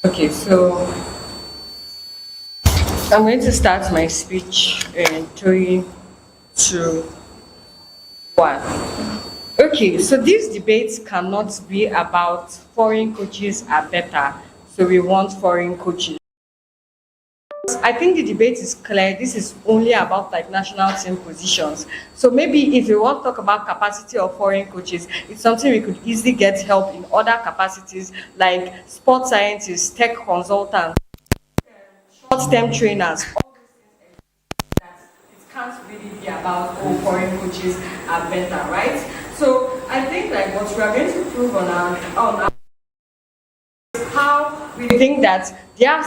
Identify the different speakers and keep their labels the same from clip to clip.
Speaker 1: Okay, so I'm going to start my speech in three, two, one. Okay, so this debate cannot be about foreign coaches are better, so we want foreign coaches. I think the debate is clear. This is only about like national team positions. So maybe if you want to talk about capacity of foreign coaches, it's something we could easily get help in other capacities like sports scientists, tech consultants, short-term trainers. All those things that it can't really be about foreign coaches are better, right? So I think like what we are going to prove on our how we think that their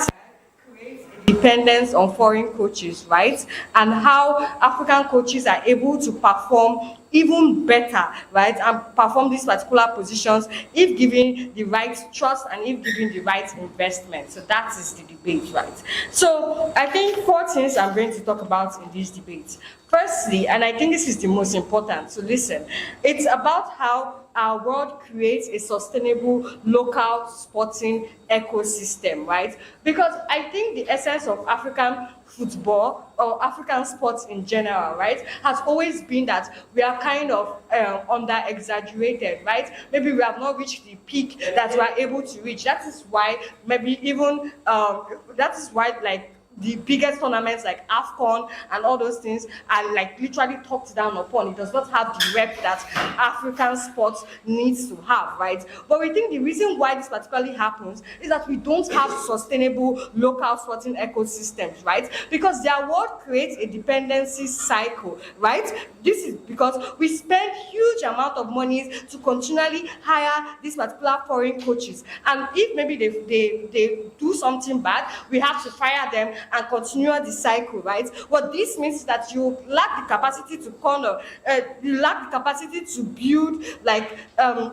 Speaker 1: creates a dependence on foreign coaches, right? And how African coaches are able to perform even better, right? And perform these particular positions if given the right trust and if given the right investment. So that is the debate, right? So I think four things I'm going to talk about in this debate. Firstly, and I think this is the most important, so listen, it's about how our world creates a sustainable local sporting ecosystem, right? Because I think the essence of African football or African sports in general, right, has always been that we are kind of under exaggerated, right? Maybe we have not reached the peak that we are able to reach. That is why maybe even that is why like the biggest tournaments like AFCON and all those things are like literally talked down upon. It does not have the rep that African sports needs to have, right? But we think the reason why this particularly happens is that we don't have sustainable local sporting ecosystems, right? Because their world creates a dependency cycle, right? This is because we spend huge amount of monies to continually hire these particular foreign coaches. And if maybe they do something bad, we have to fire them and continue the cycle, right? What this means is that you lack the capacity to you lack the capacity to build like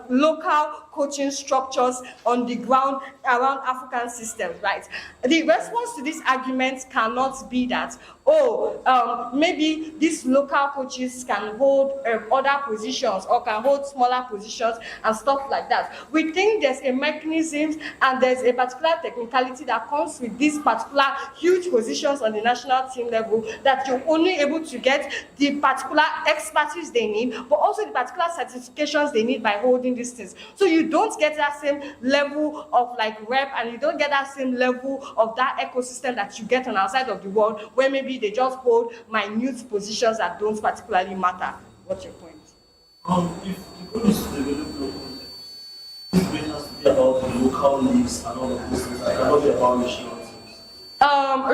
Speaker 1: local coaching structures on the ground around African systems, right? The response to this argument cannot be that, oh, maybe these local coaches can hold other positions or can hold smaller positions and stuff like that. We think there's a mechanism and there's a particular technicality that comes with these particular huge positions on the national team level that you're only able to get the particular expertise they need, but also the particular certifications they need by holding these things. So you don't get that same level of like rep and you don't get that same level of that ecosystem that you get on outside of the world where maybe they just hold minute positions that don't particularly matter. What's your point?
Speaker 2: If the goal is to develop local ecosystems, this debate has to be about the local leagues and all of those things. It cannot be about national teams.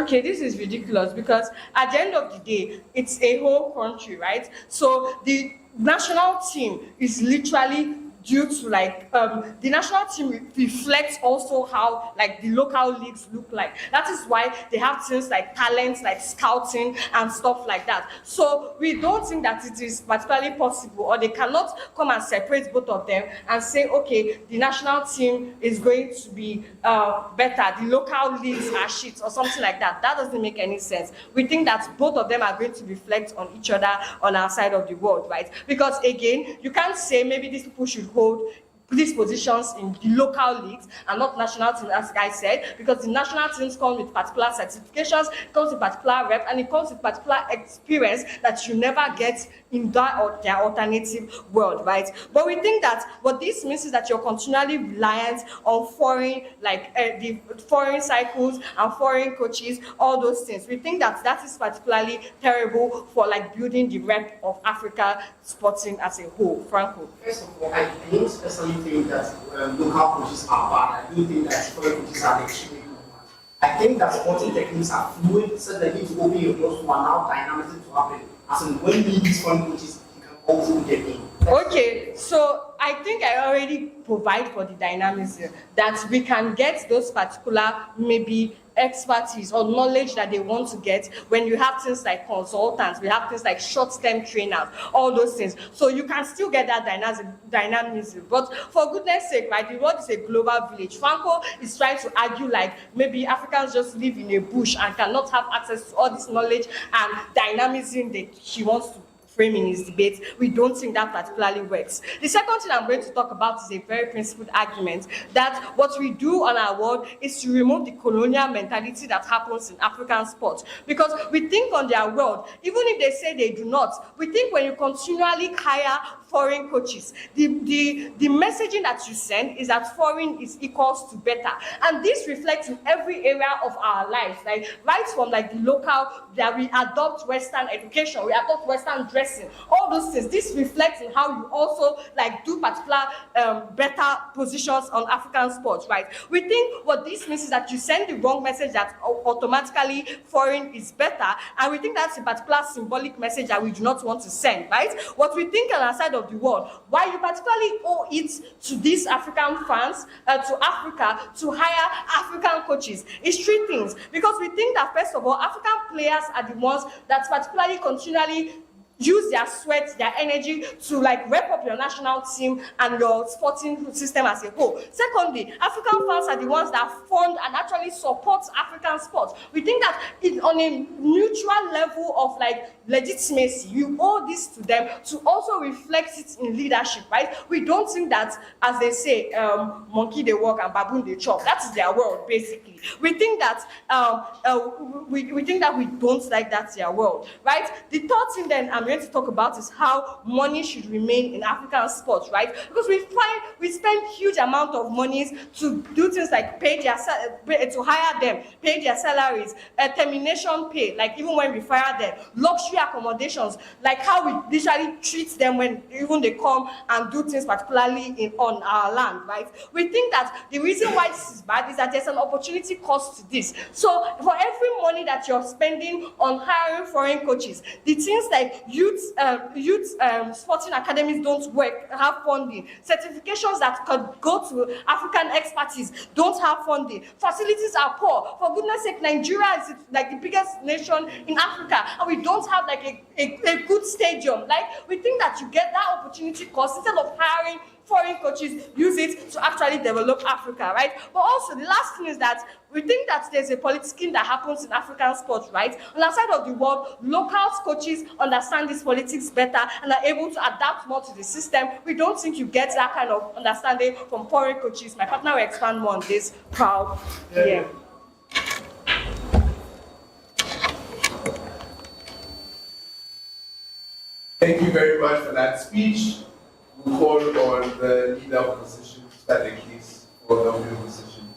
Speaker 1: Okay, this is ridiculous because at the end of the day, it's a whole country, right? So the national team is literally due to like the national team reflects also how like the local leagues look like. That is why they have things like talents, like scouting and stuff like that. So we don't think that it is particularly possible, or they cannot come and separate both of them and say, okay, the national team is going to be better, the local leagues are shit or something like that. That doesn't make any sense. We think that both of them are going to reflect on each other on our side of the world, right? Because again, you can't say maybe these people should hold these positions in the local leagues and not national teams, as I said, because the national teams come with particular certifications, it comes with particular rep, and it comes with particular experience that you never get in that or their alternative world, right? But we think that what this means is that you're continually reliant on foreign, like the foreign cycles and foreign coaches, all those things. We think that that is particularly terrible for like building the rep of Africa sporting as a whole. Franco.
Speaker 3: First of all, I don't personally think that local coaches are bad. I do think that foreign coaches are extremely good. I think that sporting techniques are fluid, so they need to open your doors to allow dynamism to happen. As in, when you need these foreign coaches, you can also get in.
Speaker 1: Okay, so I think I already provide for the dynamism that we can get those particular maybe expertise or knowledge that they want to get when you have things like consultants, we have things like short-term trainers, all those things. So you can still get that dynamism. But for goodness sake, right, the world is a global village. Franco is trying to argue like maybe Africans just live in a bush and cannot have access to all this knowledge and dynamism that he wants to framing his debate. We don't think that particularly works. The second thing I'm going to talk about is a very principled argument that what we do on our world is to remove the colonial mentality that happens in African sports. Because we think on their world, even if they say they do not, we think when you continually hire foreign coaches, the messaging that you send is that foreign is equals to better. And this reflects in every area of our lives, like right from like the local, that we adopt Western education, we adopt Western dressing, all those things. This reflects in how you also like do particular better positions on African sports, right? We think what this means is that you send the wrong message that automatically foreign is better, and we think that's a particular symbolic message that we do not want to send, right? What we think on our side of the world, why you particularly owe it to these African fans, to Africa, to hire African coaches, is three things. Because we think that first of all, African players are the ones that particularly continually use their sweat, their energy to like rep up your national team and your sporting system as a whole. Secondly, African fans are the ones that fund and actually support African sports. We think that on a mutual level of like legitimacy, you owe this to them to also reflect it in leadership, right? We don't think that, as they say, monkey they walk and baboon they chop. That is their world, basically. We think that we think that we don't like that's their world, right? The third thing then I'm going to talk about is how money should remain in African sports, right? Because we spend huge amount of monies to do things like to hire them, pay their salaries, termination pay, like even when we fire them, luxury accommodations, like how we literally treat them when even they come and do things particularly on our land, right? We think that the reason why this is bad is that there's an opportunity cost to this. So for every money that you're spending on hiring foreign coaches, the things like youth sporting academies don't work, have funding. Certifications that could go to African expertise don't have funding. Facilities are poor. For goodness sake, Nigeria is like the biggest nation in Africa, and we don't have like a good stadium. Like we think that you get that opportunity cost instead of hiring foreign coaches, use it to actually develop Africa, right? But also the last thing is that we think that there's a politicking that happens in African sports, right? On the side of the world, local coaches understand these politics better and are able to adapt more to the system. We don't think you get that kind of understanding from foreign coaches. My partner will expand more on this. Proud. Yeah.
Speaker 4: Thank you very much for that speech. We call on the leader of opposition to start the case for the opposition.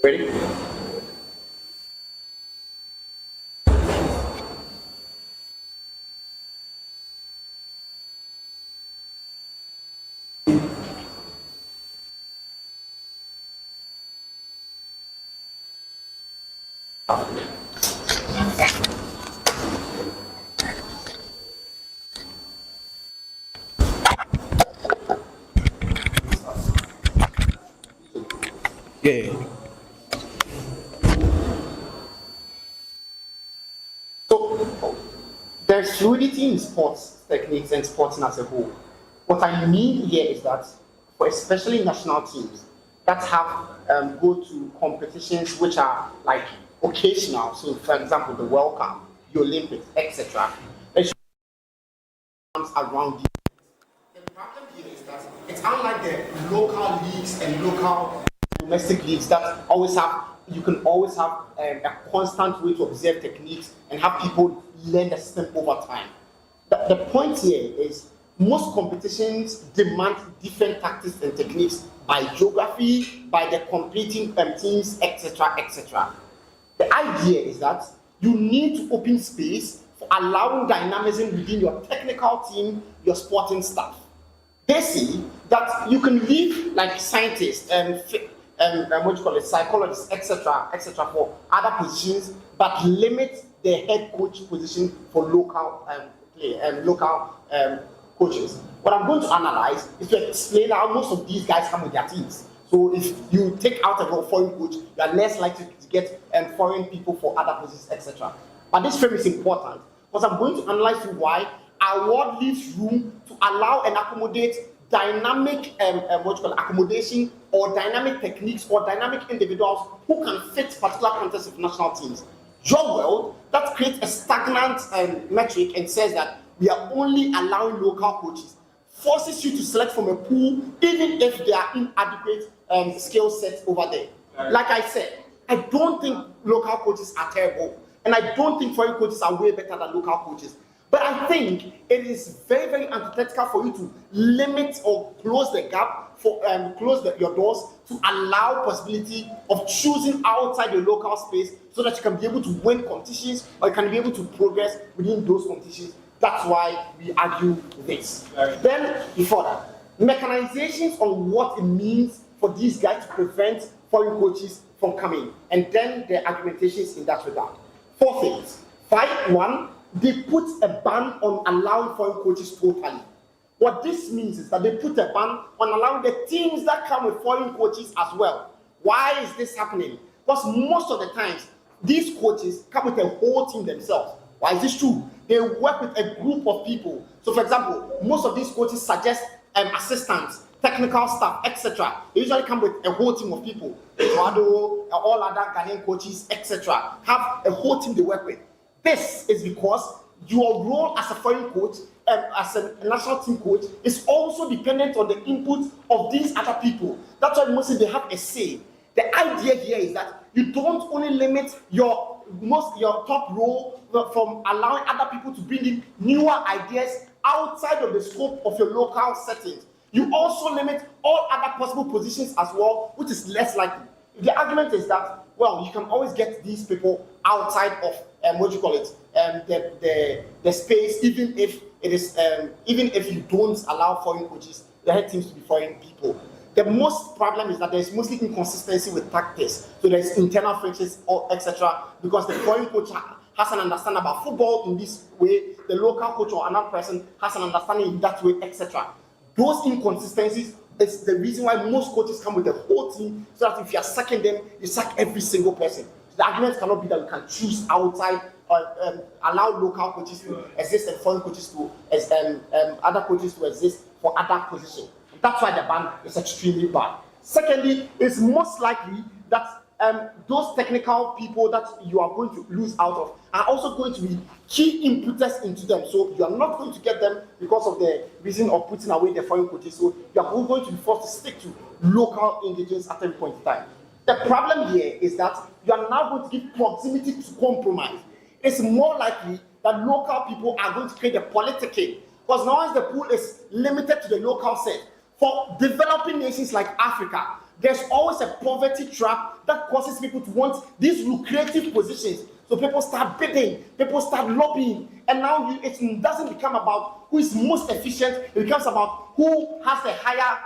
Speaker 3: Ready?
Speaker 4: Yeah.
Speaker 3: So there's fluidity in sports techniques and sporting as a whole. What I mean here is that for especially national teams that have go to competitions which are like occasional, so for example the World Cup, the Olympics, etc. There's around the problem here is that it's unlike the local leagues and local domestic leagues that always have, you can always have a constant way to observe techniques and have people learn the system over time. The point here is most competitions demand different tactics and techniques by geography, by the competing teams, etc., etc. The idea is that you need to open space for allowing dynamism within your technical team, your sporting staff. They see that you can leave like scientists and what you call it, psychologists, etc., for other positions, but limit the head coach position for local coaches. What I'm going to analyze is to explain how most of these guys come with their teams. So if you take out a foreign coach, you are less likely to get foreign people for other positions, etc. But this frame is important because I'm going to analyze why award leaves room to allow and accommodate dynamic accommodation or dynamic techniques or dynamic individuals who can fit particular contexts of national teams. Your world that creates a stagnant metric and says that we are only allowing local coaches, forces you to select from a pool even if they are inadequate skill sets over there. Like I said, I don't think local coaches are terrible, and I don't think foreign coaches are way better than local coaches. But I think it is very, very antithetical for you to limit or close the gap, for your doors to allow possibility of choosing outside the local space so that you can be able to win competitions or you can be able to progress within those competitions. That's why we argue this. Then, before that, mechanizations on what it means for these guys to prevent foreign coaches from coming, and then the argumentations in that regard. 4 things. 1, they put a ban on allowing foreign coaches totally. What this means is that they put a ban on allowing the teams that come with foreign coaches as well. Why is this happening? Because most of the times, these coaches come with a whole team themselves. Why is this true? They work with a group of people. So, for example, most of these coaches suggest assistants, technical staff, etc. They usually come with a whole team of people. Eduardo, all other Ghanaian coaches, etc. have a whole team they work with. This is because your role as a foreign coach, as a national team coach, is also dependent on the input of these other people. That's why mostly they have a say. The idea here is that you don't only limit your top role from allowing other people to bring in newer ideas outside of the scope of your local settings. You also limit all other possible positions as well, which is less likely. The argument is that, well, you can always get these people outside of the space, even if it is even if you don't allow foreign coaches, the head teams to be foreign people. The most problem is that there's mostly inconsistency with tactics. So there's internal frictions or etc. Because the foreign coach has an understanding about football in this way, the local coach or another person has an understanding in that way, etc. Those inconsistencies is the reason why most coaches come with the whole team, so that if you are sacking them, you sack every single person. So the argument cannot be that you can choose outside or allow local coaches to exist and foreign coaches to other coaches to exist for other positions. That's why the ban is extremely bad. Secondly, it's most likely that those technical people that you are going to lose out of are also going to be key inputters into them. So you are not going to get them because of the reason of putting away the foreign coaches. So you are going to be forced to stick to local ingredients at every point in time. The problem here is that you are now going to give proximity to compromise. It's more likely that local people are going to create the politicking, because now as the pool is limited to the local set. For developing nations like Africa, there's always a poverty trap that causes people to want these lucrative positions. So people start bidding, people start lobbying, and now it doesn't become about who is most efficient. It becomes about who has the higher,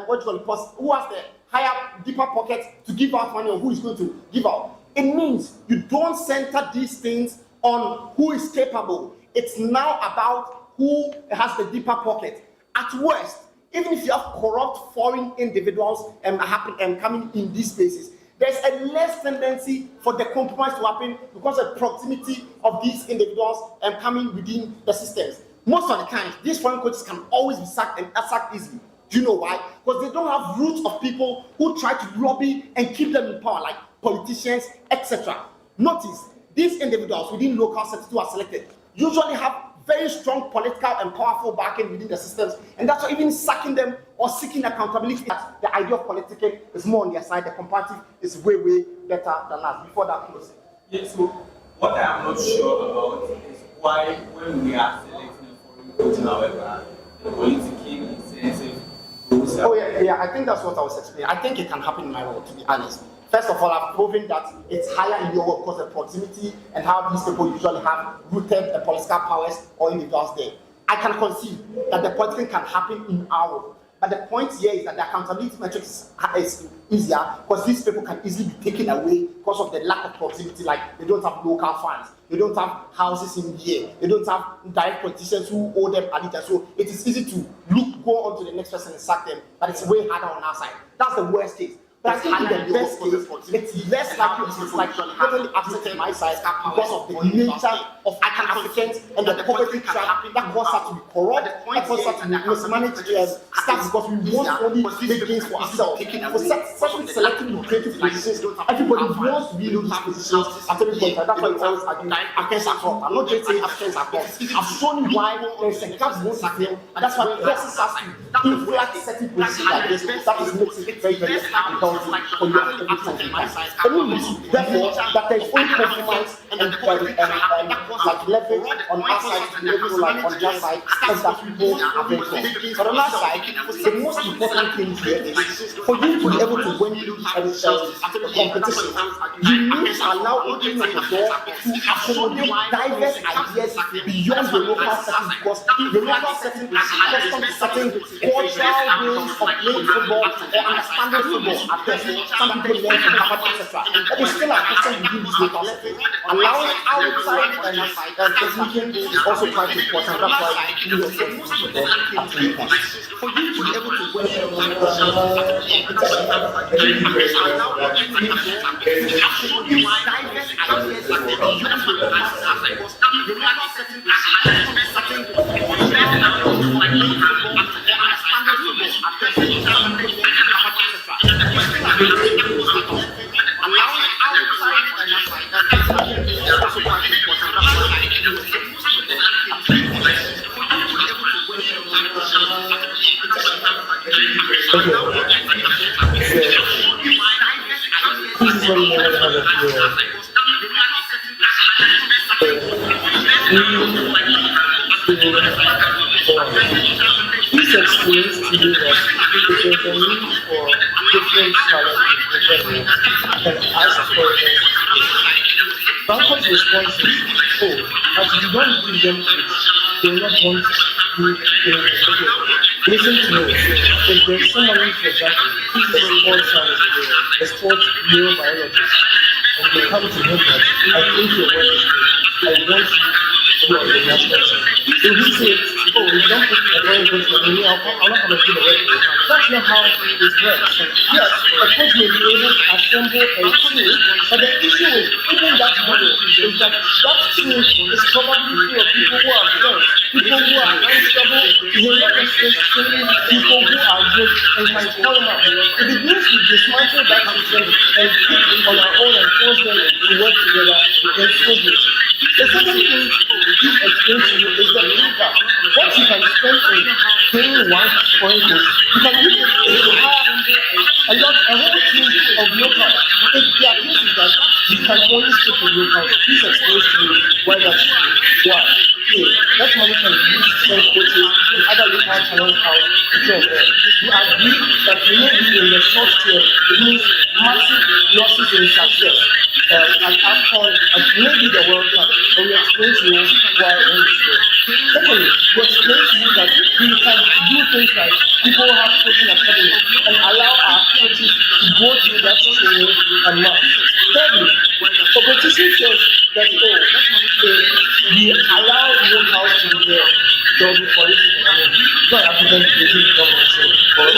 Speaker 3: who has the higher, deeper pocket to give out money, or who is going to give out. It means you don't center these things on who is capable. It's now about who has the deeper pocket. At worst, even if you have corrupt foreign individuals coming in these spaces, there's a less tendency for the compromise to happen because of the proximity of these individuals coming within the systems. Most of the time, these foreign coaches can always be sacked and sacked easily. Do you know why? Because they don't have roots of people who try to lobby and keep them in power, like politicians, etc. Notice, these individuals within local settings who are selected usually have very strong political and powerful backing within the systems, and that's why even sacking them or seeking accountability, the idea of politicking is more on their side. The comparative is way, way better than us. Before that closing.
Speaker 5: Yeah, so what I am not sure about is why, when we are selecting a foreign coach, however, the political incentive goes up.
Speaker 3: Oh yeah, I think that's what I was explaining. I think it can happen in my world, to be honest. First of all, I've proven that it's higher in your work because of proximity and how these people usually have rooted political powers or individuals there. I can concede that the politics can happen in our world. But the point here is that the accountability metrics is easier because these people can easily be taken away because of the lack of proximity. Like they don't have local funds, they don't have houses in here, they don't have direct politicians who owe them allegiance. So it is easy to go on to the next person and sack them, but it's way harder on our side. That's the worst case. But I think in the best case, it's less likely it's like totally absent in my side because of the nature of Africans and the poverty trap that causes us to be corrupt, that causes us to mismanage staff because we want only make gains for ourselves. For certain selective lucrative positions, everybody wants to be in those positions at every point. And that's why we always argue against our crop. I'm not just saying against our crop. I've shown you why there's a gap in the field, and that's why it forces us to inflate certain positions like this. That is makes it very, very difficult for you every time. Therefore, that there is only compromise and like leverage on our side to be able to like on their side, and that people are very close. But on our side, the most important thing here is for you to be able to win the competition, you need to allow opening of the door to accommodate diverse ideas beyond the local setting, because the local setting is accustomed to certain cultural ways of playing football or understanding football. At best, some people learn from Harvard, etc. But it's still accustomed to this local setting. Allowing outside and technique is also quite important. That's why you will get most of them at any point. For you to be able to win
Speaker 6: This explains to you that if there's a need for different challenges, you can ask for it. Franco's response is, oh, as you don't give them things, they will not want you to okay. Listen to me. If there's someone who, for example, the sports science, the sports neurobiologist, and they come to him that I think your work is great, I want you to be a national team. So he says, oh, you don't put a very good for me, I'm not going to do the work. That's not how it works. Yes, a coach may be able to assemble a team, but the issue with even that model is that that team is probably full of people who are friends, people who are unstable, you're not necessarily people who are good and can call them out. If it means we dismantle that system and pick on our own and force them to work together, then so good. The second thing he explains to you is that what you can spend in paying one foreign coach, you can use it to hire a whole team of locals. If there are cases that you can only stick with locals, please explain to you why that's true. Why? That money can be used to send coaches in other local talent house to join them. You agree that you may be in the short term, it means massive losses in success. At AFCON, and maybe the World Cup, and we explain to you why it is so. Secondly, we explain to you that we can do things like people have coaching academy and allow our coaches to go through that training and mark. Thirdly, competition says that we allow locals to be there. There will be politics. I mean, not African business government, but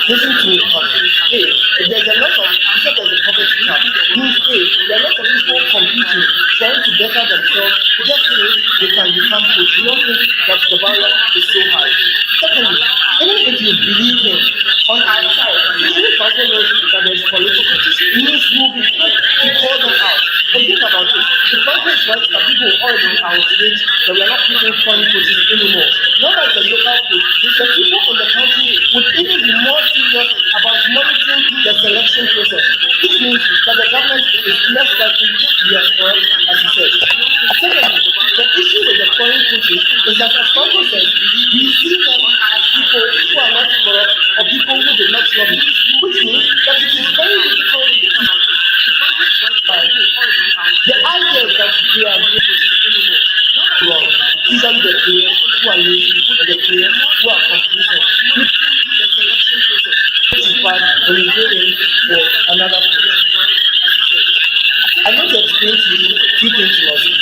Speaker 6: listen to me, hey, if there's a lot of, you said there's a poverty cap, means hey, there are a lot of people competing, trying to better themselves, just so they can become coach. You don't think that the barrier is so high. Secondly, even if you believe him, on our side, even if Franco knows that there's political, it means you will be quick to call them out. And think about it. The Franco is right that people will already outrage that we are not picking foreign coaches anymore. Not as a local coach, the people in the country would even be more serious about monitoring the selection process. This means that the government is less likely to be as corrupt as he says. Secondly, the issue with the foreign coaches is that, as Franco says, we see them as people who are not corrupt or people who did not lobby, which means that it is very difficult to think about it. The idea is that we are good anymore. Wrong. Usually the players who are lazy and the players who are complacent. hard when you go in for another coach. I'm going to explain to you two things about it.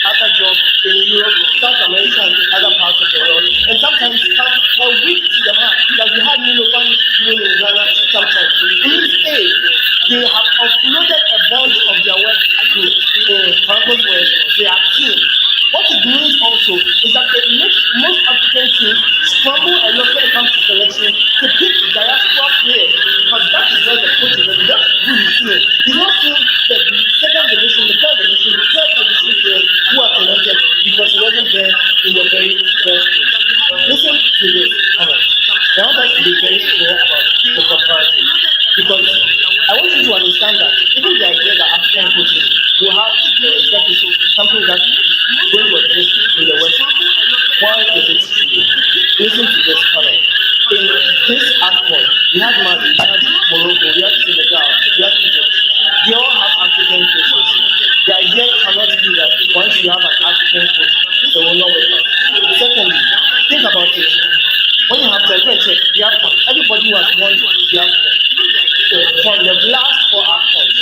Speaker 6: Other job in Europe, South America, and other parts of the world, and sometimes come a week to the mark, like we had Milo fans doing in Ghana sometimes. It means A, they have offloaded a bunch of their work to Franco's work, they are team. What it means also is that it makes most African teams scramble a lot when it comes to selection to pick diaspora players, because that is where the coach is, and that's who he's seeing. He's not seeing the second division, the third division, the third division players who are talented because he wasn't there in the very first place. Listen to this comment. I want us to be very clear about the comparative, because I want you to understand that even the idea that African coaches will have deficit is something that is going to exist in the West. Why is it true? Listen to this comment. In this AFCON, we had Mali, we had Morocco, we had Senegal, we had Egypt. They all have African coaches. The idea cannot be that once you have an African coach, they will not work out. Secondly, think about it. When you have to go and check the AFCON, everybody who has won the AFCON from the last four AFCONs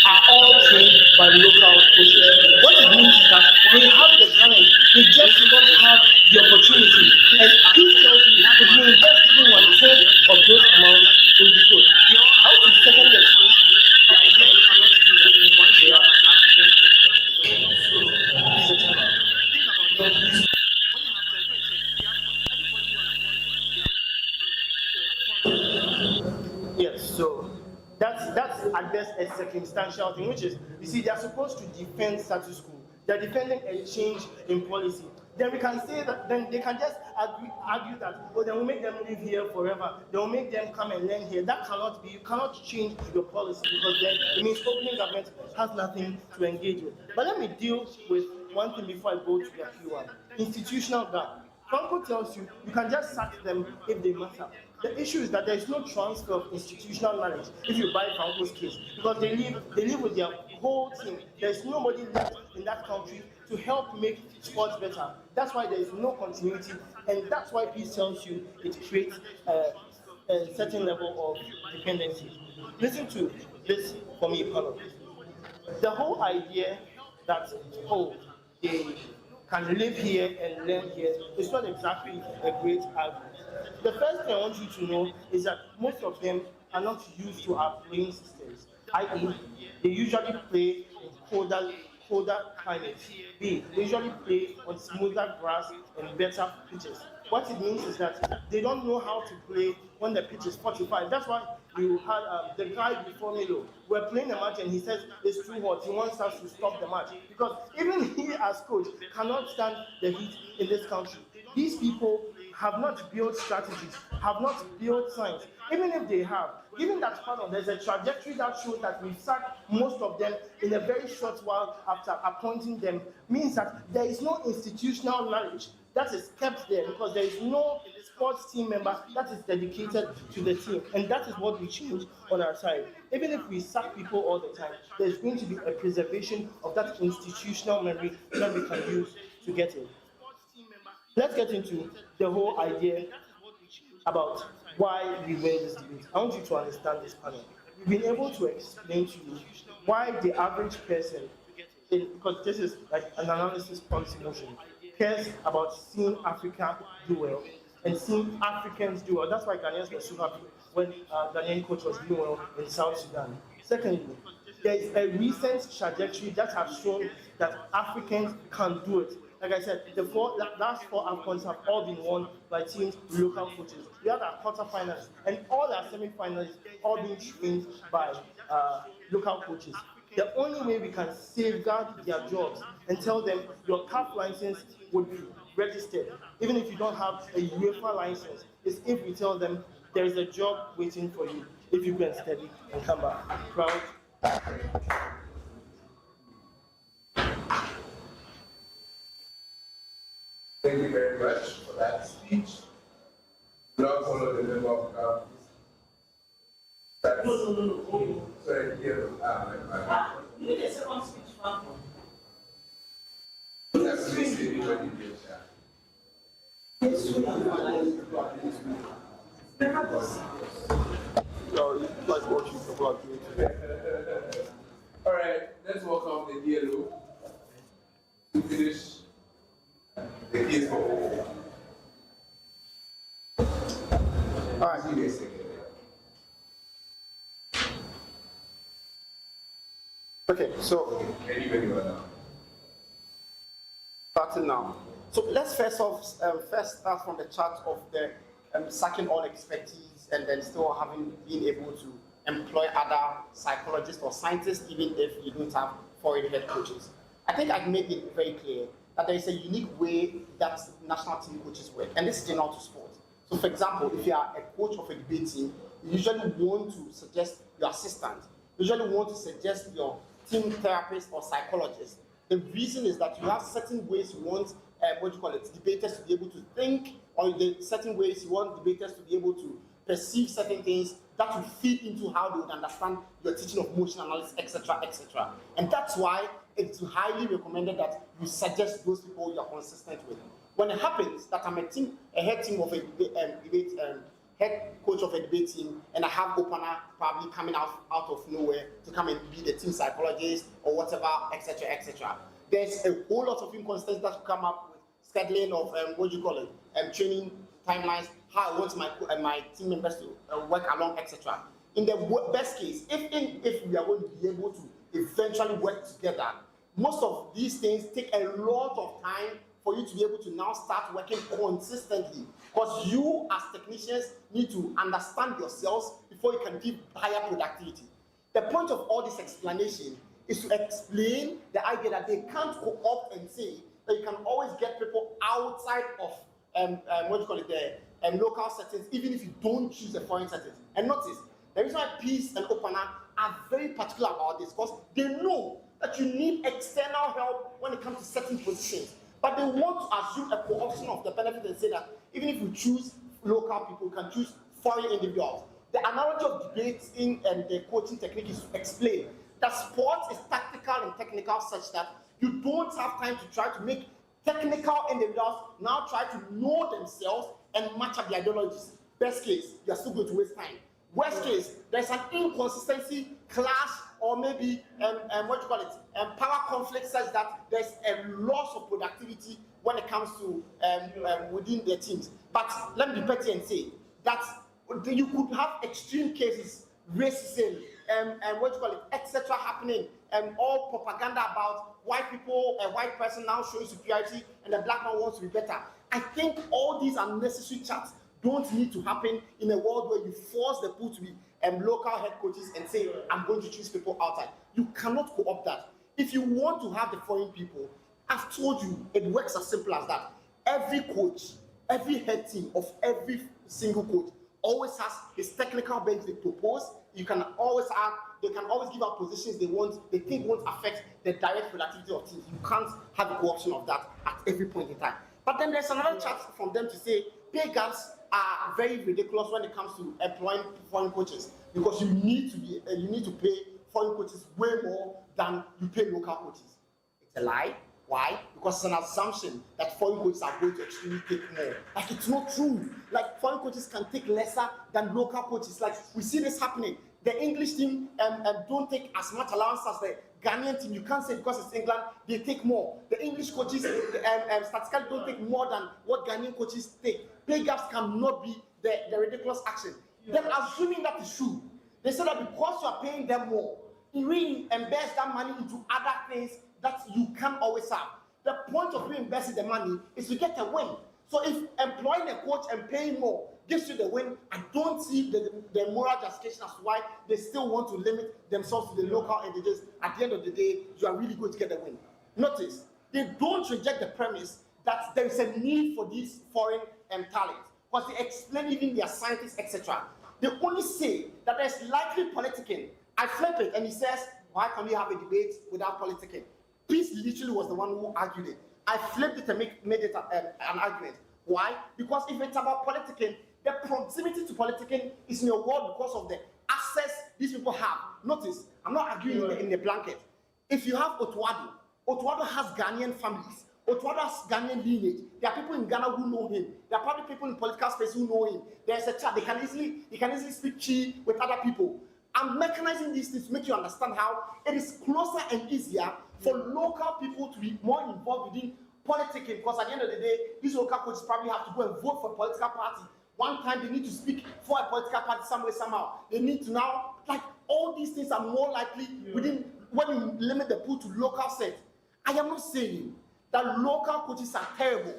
Speaker 6: are all trained by local coaches. What it means is that they have the talent, they just don't have the opportunity. And he tells you if you invest even 1/3 of those amounts in the coach, how to second explain the idea cannot be that once you have an African coach, it's a talent. Yes, so that's at best a circumstantial thing, which is, you see, they're supposed to defend status quo. They're defending a change in policy. Then we can say that, then they can just argue that, oh, then we'll make them live here forever. They'll make them come and learn here. That cannot be. You cannot change your policy, because then it means opening government has nothing to engage with. But let me deal with one thing before I go to the Q1. Institutional gap. Franco tells you you can just sack them if they matter. The issue is that there is no transfer of institutional knowledge if you buy Franco's case, because they live with their whole team. There is nobody left in that country to help make sports better. That's why there is no continuity, and that's why peace tells you it creates a certain level of dependency. Listen to this for me, Paulo. The whole idea that, oh, they can live here and learn here is not exactly a great argument. The first thing I want you to know is that most of them are not used to our playing systems, i.e., they usually play in colder climates. B, they usually play on smoother grass and better pitches. What it means is that they don't know how to play when the pitch is 45. That's why you had the guy before Milo. We're playing a match and he says it's too hot. He wants us to stop the match, because even he as coach cannot stand the heat in this country. These people have not built strategies, have not built science. Even if they have, given that panel, there's a trajectory that shows that we've sacked most of them in a very short while after appointing them, means that there is no institutional knowledge that is kept there, because there is no sports team member that is dedicated to the team. And that is what we change on our side. Even if we sack people all the time, there's going to be a preservation of that institutional memory that we can use to get it. Let's get into the whole idea about why we win this debate. I want you to understand this panel. We've been able to explain to you why the average person, because this is like an analysis policy motion, cares about seeing Africa do well and seeing Africans do well. That's why Ghanaians were so happy when Ghanaian coach was doing well in South Sudan. Secondly, there is a recent trajectory that has shown that Africans can do it. Like I said, the last four AFCONs have all been won by teams with local coaches. We had our quarterfinals and all our semi-finalists all being trained by local coaches. The only way we can safeguard their jobs and tell them your CAF license would be registered, even if you don't have a UEFA license, is if we tell them there is a job waiting for you if you go and study and come back. Proud.
Speaker 4: Thank you very much for that speech. Now follow the member of
Speaker 2: No.
Speaker 4: Sorry,
Speaker 2: You need a second speech, man.
Speaker 4: That's what anybody did, yeah.
Speaker 6: Like what you people are doing today.
Speaker 4: All right, let's welcome the yellow to finish the case for.
Speaker 6: All right.
Speaker 4: See you guys again.
Speaker 6: Okay, so
Speaker 4: Anybody want to?
Speaker 6: starting now. So let's first start from the chart of the sacking all expertise and then still having been able to employ other psychologists or scientists even if you don't have foreign head coaches. I think I've made it very clear that there is a unique way that national team coaches work, and this is general to sport. So for example, if you are a coach of a debate team, you usually want to suggest your assistant, you usually want to suggest your team therapist or psychologist. The reason is that you have certain ways you want debaters to be able to think, or the certain ways you want debaters to be able to perceive certain things that will feed into how they would understand your teaching of motion analysis, etc., etc. And that's why it's highly recommended that you suggest those people you're consistent with. When it happens that I'm a head coach of a debate team, and I have opener probably coming out of nowhere to come and be the team psychologist or whatever, etc., etc. There's a whole lot of inconsistencies that come up with scheduling of training timelines, how I want my team members to work along, etc. In the best case, if we are going to be able to eventually work together, most of these things take a lot of time for you to be able to now start working consistently, because you as technicians need to understand yourselves before you can give higher productivity. The point of all this explanation is to explain the idea that they can't co-opt and say that you can always get people outside of the local settings, even if you don't choose the foreign settings. And notice, the reason why Peace and Opener are very particular about this, because they know that you need external help when it comes to certain positions. But they want to assume a co-option of the benefit and say that even if you choose local people, you can choose foreign individuals. The analogy of debates in the coaching technique is to explain that sports is tactical and technical such that you don't have time to try to make technical individuals now try to know themselves and match up their ideologies. Best case, you're still going to waste time. Worst case, there's an inconsistency, clash, or maybe power conflict such that there's a loss of productivity when it comes to within their teams. But let me be petty and say that you could have extreme cases, racism, etc. happening, and all propaganda about white people, a white person now showing superiority, and the black man wants to be better. I think all these unnecessary chats don't need to happen in a world where you force the people to be local head coaches and say, I'm going to choose people outside. You cannot co-opt that. If you want to have the foreign people, I've told you, it works as simple as that. Every coach, every head team of every single coach always has his technical bench they propose. They can always give out positions they think won't affect the direct productivity of teams. You can't have a co-option of that at every point in time. But then there's another chat from them to say pay gaps are very ridiculous when it comes to employing foreign coaches, because you need to pay foreign coaches way more than you pay local coaches. It's a lie. Why? Because it's an assumption that foreign coaches are going to actually take more. Like, it's not true. Like, foreign coaches can take lesser than local coaches. Like, we see this happening. The English team don't take as much allowance as the Ghanaian team. You can't say because it's England, they take more. The English coaches statistically don't take more than what Ghanaian coaches take. Pay gaps cannot be the ridiculous action. Then, assuming that is true, they say that because you are paying them more, you reinvest that money into other things that you can't always have. The point of reinvesting the money is to get a win. So if employing a coach and paying more gives you the win, I don't see the moral justification as to why they still want to limit themselves to the local entities. At the end of the day, you are really going to get the win. Notice, they don't reject the premise that there is a need for these foreign talents, because they explain even their scientists, etc. They only say that there's likely politicking. I flip it and he says, why can't we have a debate without politicking? Peace literally was the one who argued it. I flipped it and made it an argument. Why? Because if it's about politicking, the proximity to politicking is in your world because of the access
Speaker 3: these people have. Notice, I'm not arguing in the blanket. If you have Otuado has Ghanaian families. Otuado has Ghanaian lineage. There are people in Ghana who know him. There are probably people in political space who know him. There's a chat. He can easily speak Chi with other people. I'm mechanizing these things to make you understand how it is closer and easier for local people to be more involved within politicking, because at the end of the day, these local coaches probably have to go and vote for a political party. One time they need to speak for a political party somehow. They need to now, like, all these things are more likely within when you limit the pool to local set. I am not saying that local coaches are terrible.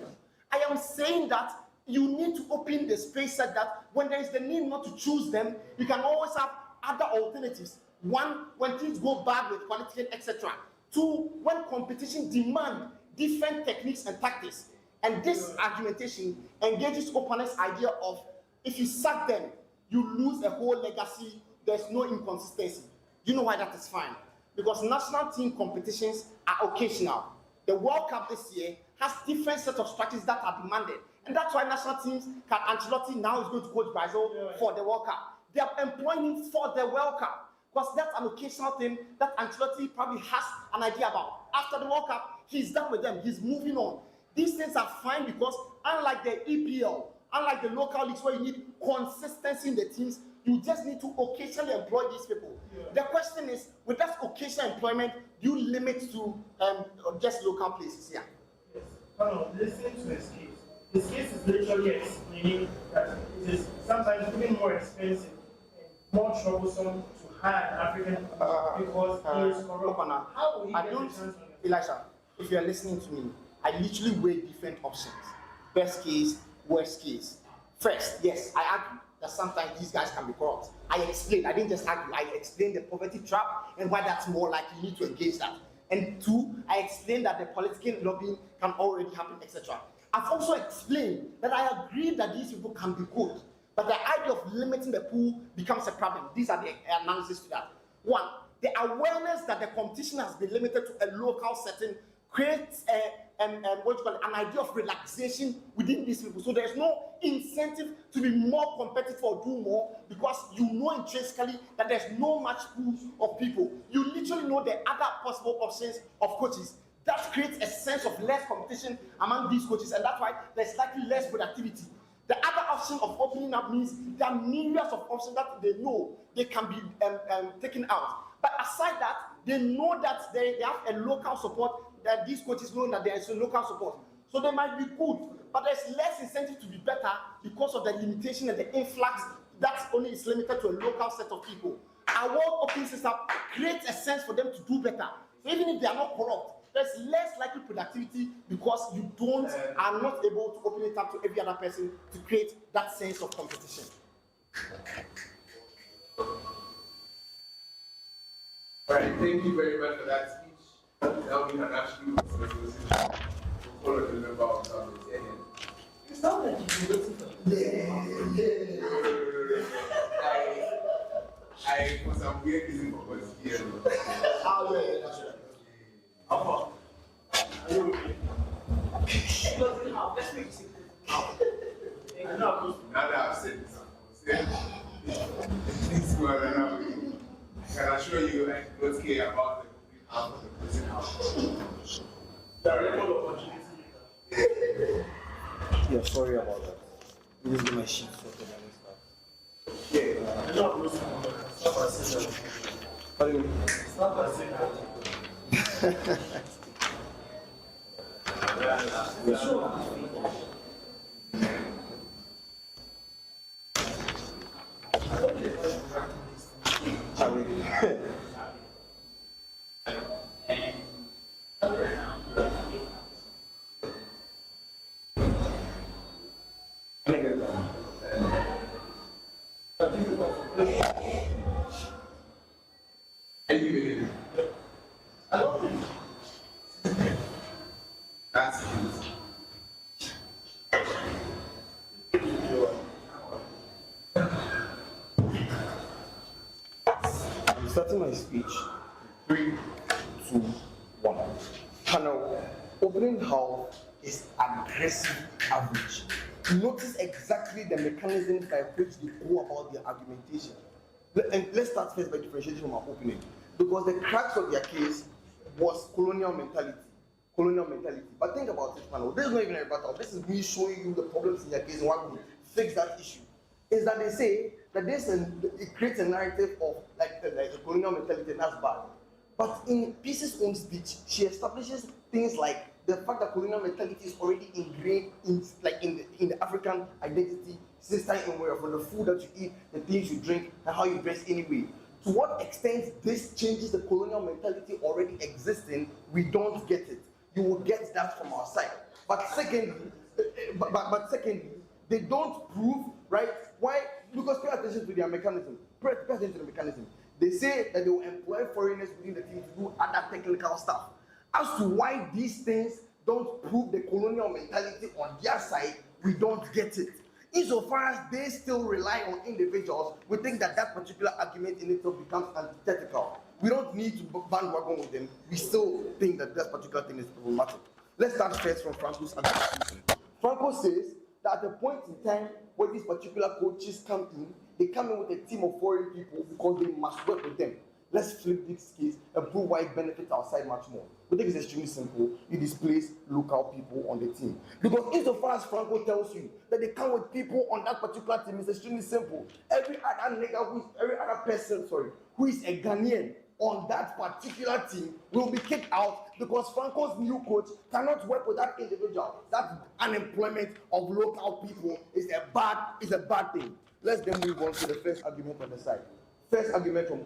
Speaker 3: I am saying that you need to open the space so that when there is the need not to choose them, you can always have other alternatives. One, when things go bad with politicking, etc. Two, when competition demand different techniques and tactics. And this argumentation engages opponents' idea of if you sack them, you lose a whole legacy, there's no inconsistency. You know why that is fine? Because national team competitions are occasional. The World Cup this year has different set of strategies that are demanded. And that's why national teams, Ancelotti now is going to coach Brazil for the World Cup. They are employing him for the World Cup. Because that's an occasional thing that Ancelotti probably has an idea about. After the World Cup, he's done with them. He's moving on. These things are fine because unlike the EPL, unlike the local leagues where you need consistency in the teams, you just need to occasionally employ these people. The question is, with that occasional employment, do you limit to just local places? Yeah.
Speaker 6: Yes. Listening to his case is literally explaining that it is sometimes even more expensive and more troublesome to hire an African because he is corrupt. How will he get the chance on it?
Speaker 3: Elisha, if you are listening to me, I literally weigh different options. Best case, worst case. First, yes, I argue that sometimes these guys can be corrupt. I explained, I didn't just argue, I explained the poverty trap and why that's more likely you need to engage that. And two, I explained that the political lobbying can already happen, etc. I've also explained that I agree that these people can be good, but the idea of limiting the pool becomes a problem. These are the analysis to that. One, the awareness that the competition has been limited to a local setting creates an idea of relaxation within these people. So there's no incentive to be more competitive or do more because you know intrinsically that there's no much pool of people. You literally know the other possible options of coaches. That creates a sense of less competition among these coaches, and that's why there's slightly less productivity. The other option of opening up means there are myriads of options that they know they can be taken out. But aside that, they know that they have a local support, that these coaches know that there is a local support. So they might be good, but there's less incentive to be better because of the limitation and the influx that only is limited to a local set of people. Our world opens this up, creates a sense for them to do better. So even if they are not corrupt, there's less likely productivity because you are not able to open it up to every other person to create that sense of competition.
Speaker 4: All right, thank you very much for that speech. Now we can actually conversation. We'll follow the member of the here.
Speaker 6: It sounds like you've been waiting for
Speaker 4: I for some weird reason was here.
Speaker 3: How that's right.
Speaker 2: How far? Are you okay?
Speaker 6: Let's make it simple.
Speaker 2: I know.
Speaker 4: Now that I've said this, this one, I can assure you, I don't care about the complete half of the prison house.
Speaker 2: There are record opportunities.
Speaker 3: Yeah, sorry about that. This is my sheet for the and stuff.
Speaker 2: Yeah, I know I'm losing my money. Stop and say that.
Speaker 3: Pardon me?
Speaker 2: Stop and say that.
Speaker 4: That's cute.
Speaker 3: I'm starting my speech. 3, 2, 1. Panel, opening house is aggressive average. Notice exactly the mechanism by which they go about their argumentation.
Speaker 7: And let's start first by differentiating from our opening, because the crux of their case was colonial mentality. Colonial mentality. But think about it, man. This is not even a rebuttal. This is me showing you the problems in their case and what we fix that issue. Is that they say that it creates a narrative of like the colonial mentality, and that's bad. But in Peace's own speech, she establishes things like the fact that colonial mentality is already ingrained in the African identity since time immemorial, from the food that you eat, the things you drink, and how you dress anyway. To what extent this changes the colonial mentality already existing, we don't get it. You will get that from our side. But secondly, they don't prove, right? Why? Because pay attention to their mechanism. Pay attention to the mechanism. They say that they will employ foreigners within the team to do other technical stuff. As to why these things don't prove the colonial mentality on their side, we don't get it. Insofar as they still rely on individuals, we think that that particular argument in itself becomes antithetical. We don't need to bandwagon with them. We still think that that particular thing is problematic. Let's start first from Franco's argument. Franco says that at the point in time where these particular coaches come in, they come in with a team of foreign people because they must work with them. Let's flip this case and prove why it benefits our side much more. We think it's extremely simple. You displace local people on the team. Because insofar as Franco tells you that they come with people on that particular team, it's extremely simple. Every other person who is a Ghanaian on that particular team will be kicked out because Franco's new coach cannot work with that individual. That unemployment of local people is a bad thing. Let's then move on to the first argument on the side. First argument from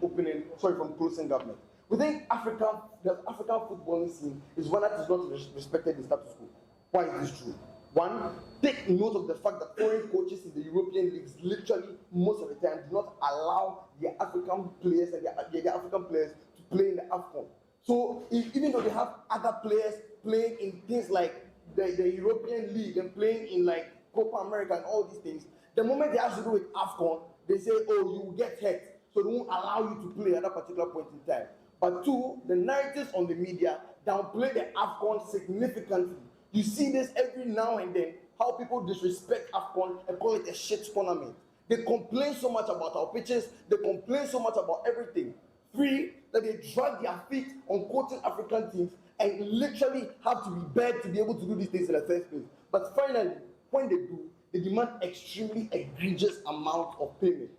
Speaker 7: closing government. We think the African footballing scene is one that is not respected in status quo. Why is this true? One, take note of the fact that foreign coaches in the European leagues literally most of the time do not allow their African players and their African players to play in the AFCON. So even though they have other players playing in things like the European League and playing in like Copa America and all these things, the moment they have to do with AFCON, they say, oh, you will get hurt. So they won't allow you to play at that particular point in time. But two, the narratives on the media downplay the AFCON significantly. You see this every now and then, how people disrespect AFCON and call it a shit tournament. They complain so much about our pitches, they complain so much about everything. Three, that they drag their feet on quoting African teams and literally have to be begged to be able to do these things in the first place. But finally, when they do, they demand extremely egregious amount of payment.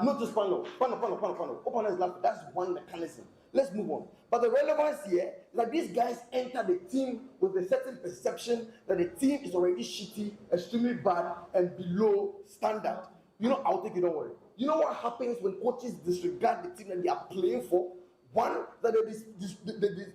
Speaker 7: Not just panel. Open is laughing. That's one mechanism. Let's move on. But the relevance here is that these guys enter the team with a certain perception that the team is already shitty, extremely bad, and below standard. I'll take it, don't worry. You know what happens when coaches disregard the team that they are playing for? One, that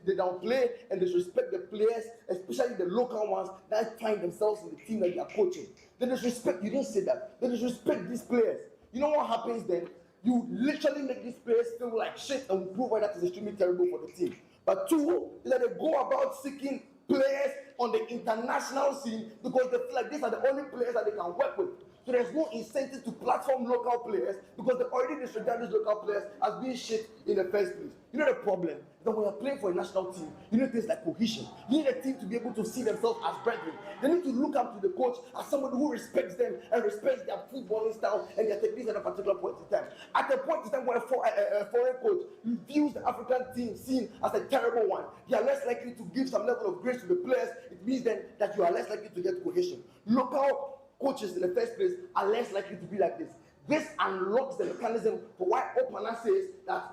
Speaker 7: they downplay and disrespect the players, especially the local ones that find themselves in the team that they are coaching. They disrespect, you didn't say that. They disrespect these players. You know what happens then? You literally make these players feel like shit and prove why that is extremely terrible for the team. But two, is that they go about seeking players on the international scene because they feel like these are the only players that they can work with. So there's no incentive to platform local players because they already disregard these local players as being shit in the first place. You know the problem? That when you're playing for a national team, you need things like cohesion. You need a team to be able to see themselves as brethren. They need to look up to the coach as somebody who respects them and respects their footballing style and their techniques at a particular point in time. At a point in time where a foreign coach views the African team scene as a terrible one, they are less likely to give some level of grace to the players. It means then that you are less likely to get cohesion. Local coaches in the first place are less likely to be like this. This unlocks the mechanism for why Opana says that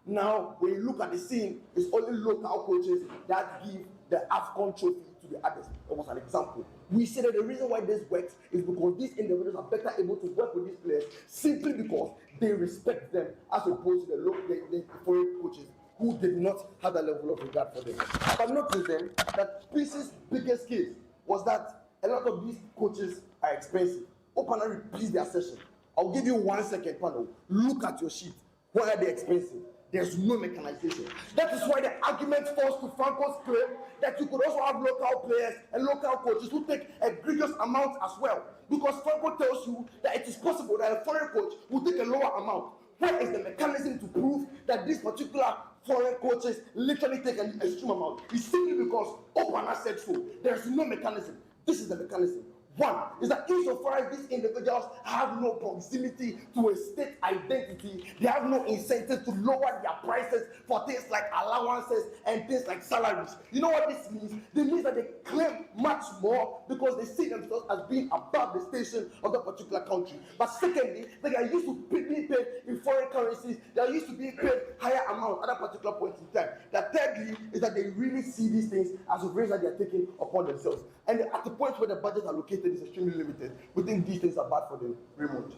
Speaker 7: now when you look at the scene, it's only local coaches that give the AFCON trophy to the others. That was an example. We say that the reason why this works is because these individuals are better able to work with these players simply because they respect them as opposed to the foreign coaches who did not have that level of regard for them. But notice then that Peace's biggest case was that a lot of these coaches are expensive. Opana repeats their session. I'll give you 1 second, panel. Look at your sheet. Why are they expensive? There's no mechanization. That is why the argument falls to Franco's claim that you could also have local players and local coaches who take egregious amounts as well. Because Franco tells you that it is possible that a foreign coach will take a lower amount. Where is the mechanism to prove that these particular foreign coaches literally take an extreme amount? It's simply because Opana said so. There's no mechanism. This is the mechanism. One is that insofar as these individuals have no proximity to a state identity, they have no incentive to lower their prices for things like allowances and things like salaries. You know what this means? It means that they claim much more because they see themselves as being above the station of the particular country. But secondly, they are used to being paid in foreign currencies. They are used to being paid higher amounts at a particular point in time. That thirdly is that they really see these things as a risk that they are taking upon themselves. And at the point where the budget allocated is extremely limited, we think these things are bad for them. Raymond.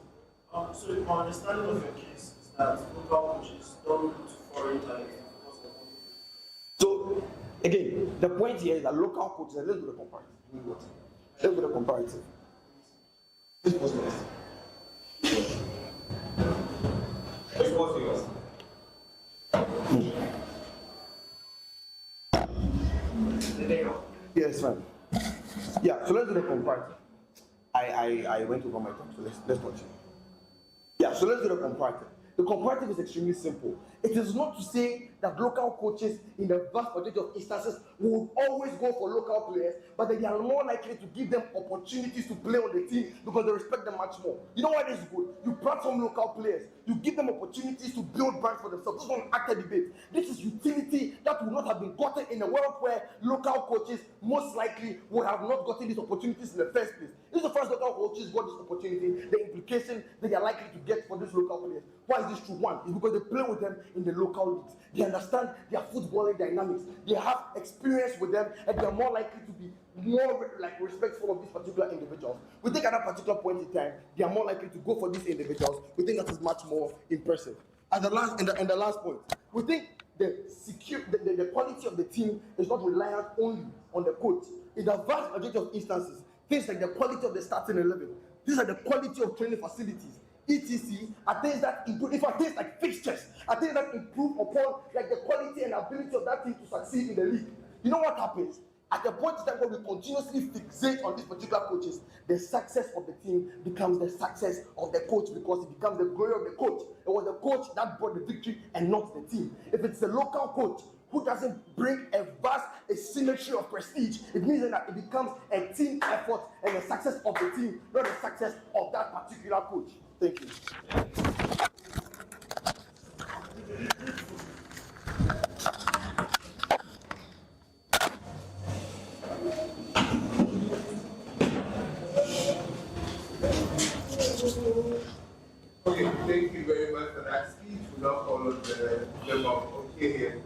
Speaker 2: So my understanding of your case is that local coaches don't look to foreign talent because of
Speaker 7: So again, the point here is that local coaches, let's do the comparative. Let's do the comparative. This was next.
Speaker 5: Which was yours?
Speaker 7: Yes, fine. Yeah, so let's do the comparative. I went over my time, so let's continue. Yeah, so let's do the comparative. The comparative is extremely simple. It is not to say that local coaches in the vast majority of instances will always go for local players, but that they are more likely to give them opportunities to play on the team because they respect them much more. You know what is good? You platform local players, you give them opportunities to build brands for themselves. This is not an active debate. This is utility that would not have been gotten in a world where local coaches most likely would have not gotten these opportunities in the first place. This is the first local coaches got this opportunity, the implication that they are likely to get for these local players. Why is this true? One is because they play with them in the local leagues. They understand their footballing dynamics. They have experience with them, and they are more likely to be more respectful of these particular individuals. We think at that particular point in time, they are more likely to go for these individuals. We think that is much more impressive. And the last point, we think the quality of the team is not reliant only on the coach. In the vast majority of instances, things like the quality of the starting 11, things like the quality of training facilities, etc. are things that improve, in fact, things like fixtures are things that improve upon the quality and ability of that team to succeed in the league. You know what happens? At the point in time where we continuously fixate on these particular coaches, the success of the team becomes the success of the coach because it becomes the glory of the coach. It was the coach that brought the victory and not the team. If it's a local coach who doesn't bring a symmetry of prestige, it means that it becomes a team effort and the success of the team, not the success of that particular coach. Thank you.
Speaker 4: Okay, thank you very much for that speech. We now follow the member of OK here.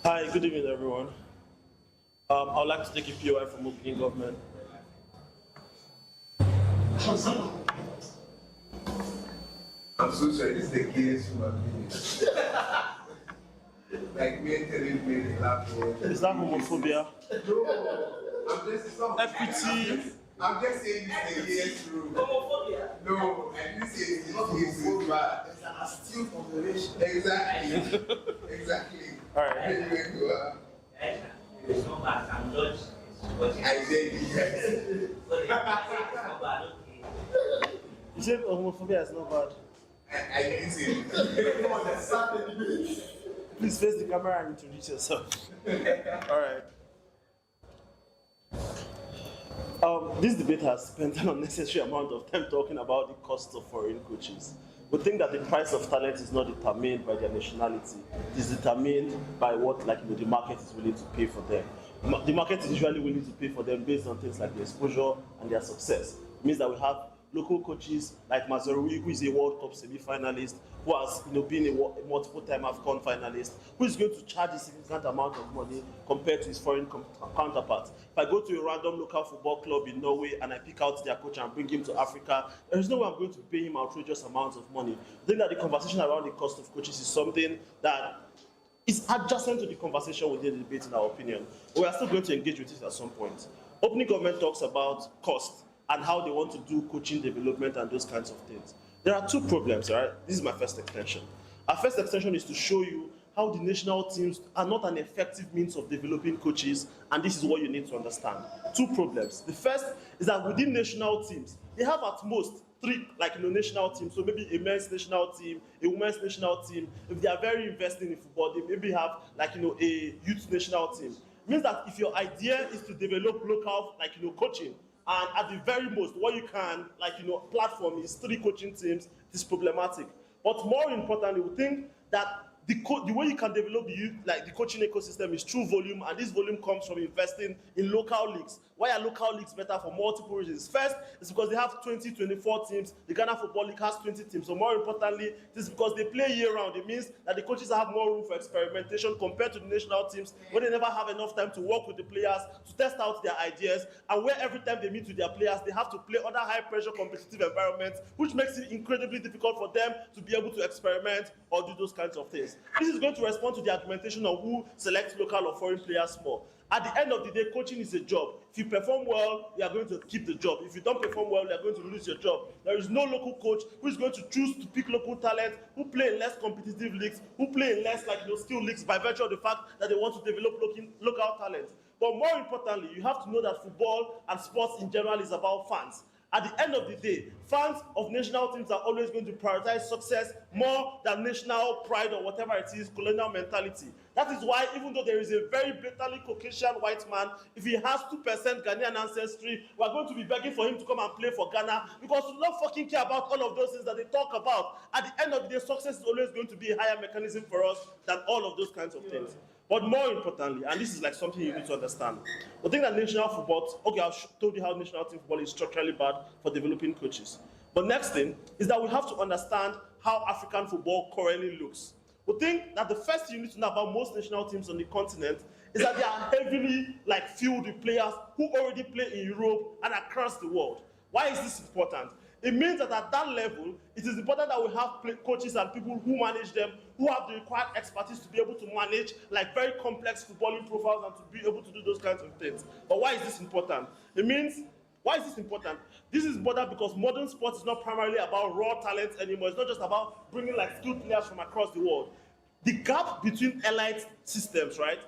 Speaker 2: Hi, good evening, everyone. I would like to take a POI from opening government.
Speaker 4: I'm so sorry, this is the gayest human being. Like me telling me the laugh.
Speaker 2: Is that homophobia?
Speaker 4: No, I'm just
Speaker 2: Equity.
Speaker 4: I'm just saying this is the gayest room. Homophobia? No, I didn't say it's not homophobia. It's an astute observation. Exactly. Exactly.
Speaker 2: All right.
Speaker 8: It's not bad, I'm judged.
Speaker 4: I said yes.
Speaker 2: You said homophobia is not bad.
Speaker 4: I didn't say it.
Speaker 2: Please face the camera and introduce yourself. All right. This debate has spent an unnecessary amount of time talking about the cost of foreign coaches. We think that the price of talent is not determined by their nationality. It is determined by what the market is willing to pay for them. The market is usually willing to pay for them based on things like their exposure and their success. It means that we have local coaches like Mazarui, who is a World Cup semi-finalist, who has been a multiple-time AFCON finalist, who is going to charge a significant amount of money compared to his foreign counterparts. If I go to a random local football club in Norway and I pick out their coach and bring him to Africa, there is no way I'm going to pay him outrageous amounts of money. I think that the conversation around the cost of coaches is something that is adjacent to the conversation within the debate, in our opinion. We are still going to engage with it at some point. Opening government talks about cost and how they want to do coaching development and those kinds of things. There are two problems, right? This is my first extension. Our first extension is to show you how the national teams are not an effective means of developing coaches, and this is what you need to understand. Two problems. The first is that within national teams, they have at most three, national teams. So maybe a men's national team, a women's national team. If they are very invested in football, they maybe have, a youth national team. It means that if your idea is to develop local, coaching, and at the very most, what you can, platform is 3 coaching teams, it is problematic. But more importantly, we think that the way you can develop the coaching ecosystem is through volume, and this volume comes from investing in local leagues. Why are local leagues better? For multiple reasons. First, it's because they have 24 teams. The Ghana Football League has 20 teams. So more importantly, this is because they play year round. It means that the coaches have more room for experimentation compared to the national teams, where they never have enough time to work with the players, to test out their ideas, and where every time they meet with their players, they have to play under high pressure competitive environments, which makes it incredibly difficult for them to be able to experiment or do those kinds of things. This is going to respond to the argumentation of who selects local or foreign players more. At the end of the day, coaching is a job. If you perform well, you are going to keep the job. If you don't perform well, you are going to lose your job. There is no local coach who is going to choose to pick local talent, who play in less competitive leagues, who play in less skill leagues by virtue of the fact that they want to develop local talent. But more importantly, you have to know that football and sports in general is about fans. At the end of the day, fans of national teams are always going to prioritize success more than national pride or whatever it is, colonial mentality. That is why, even though there is a very blatantly Caucasian white man, if he has 2% Ghanaian ancestry, we are going to be begging for him to come and play for Ghana, because we don't fucking care about all of those things that they talk about. At the end of the day, success is always going to be a higher mechanism for us than all of those kinds of things. But more importantly, and this is something you need to understand, the thing that national football, I've told you how national team football is structurally bad for developing coaches. But next thing is that we have to understand how African football currently looks. We think that the first thing you need to know about most national teams on the continent is that they are heavily filled with players who already play in Europe and across the world. Why is this important? It means that at that level, it is important that we have coaches and people who manage them, who have the required expertise to be able to manage very complex footballing profiles and to be able to do those kinds of things. But why is this important? Why is this important? This is important because modern sports is not primarily about raw talent anymore. It's not just about bringing skilled players from across the world. The gap between elite systems, right,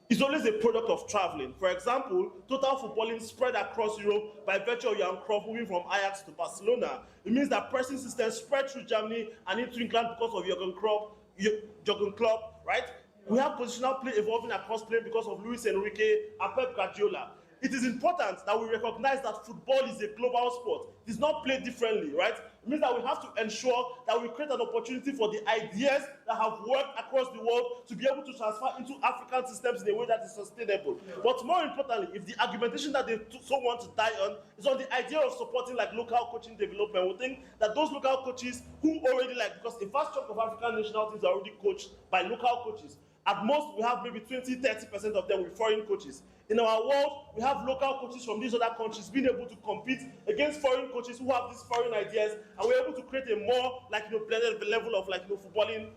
Speaker 2: is always a product of traveling. For example, total footballing spread across Europe by virtue of Jan Cruyff moving from Ajax to Barcelona. It means that pressing systems spread through Germany and into England because of Jurgen Klopp, right? We have positional play evolving across playing because of Luis Enrique and Pep Guardiola. It is important that we recognize that football is a global sport. It is not played differently, right? It means that we have to ensure that we create an opportunity for the ideas that have worked across the world to be able to transfer into African systems in a way that is sustainable. But more importantly, if the argumentation that they so want to die on is on the idea of supporting local coaching development, we think that those local coaches who already because a vast chunk of African national teams are already coached by local coaches. At most, we have maybe 20-30% of them with foreign coaches. In our world, we have local coaches from these other countries being able to compete against foreign coaches who have these foreign ideas, and we're able to create a more blended level of footballing,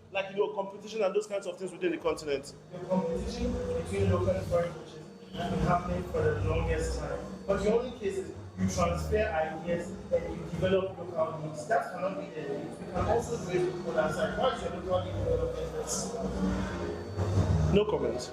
Speaker 2: competition and those kinds of things within the continent.
Speaker 6: The competition between local and foreign coaches has been happening for the longest time. But the only case is you transfer ideas and you develop local leagues. That cannot be the league. We can also do it with other side. What is your local league development?
Speaker 2: No comments.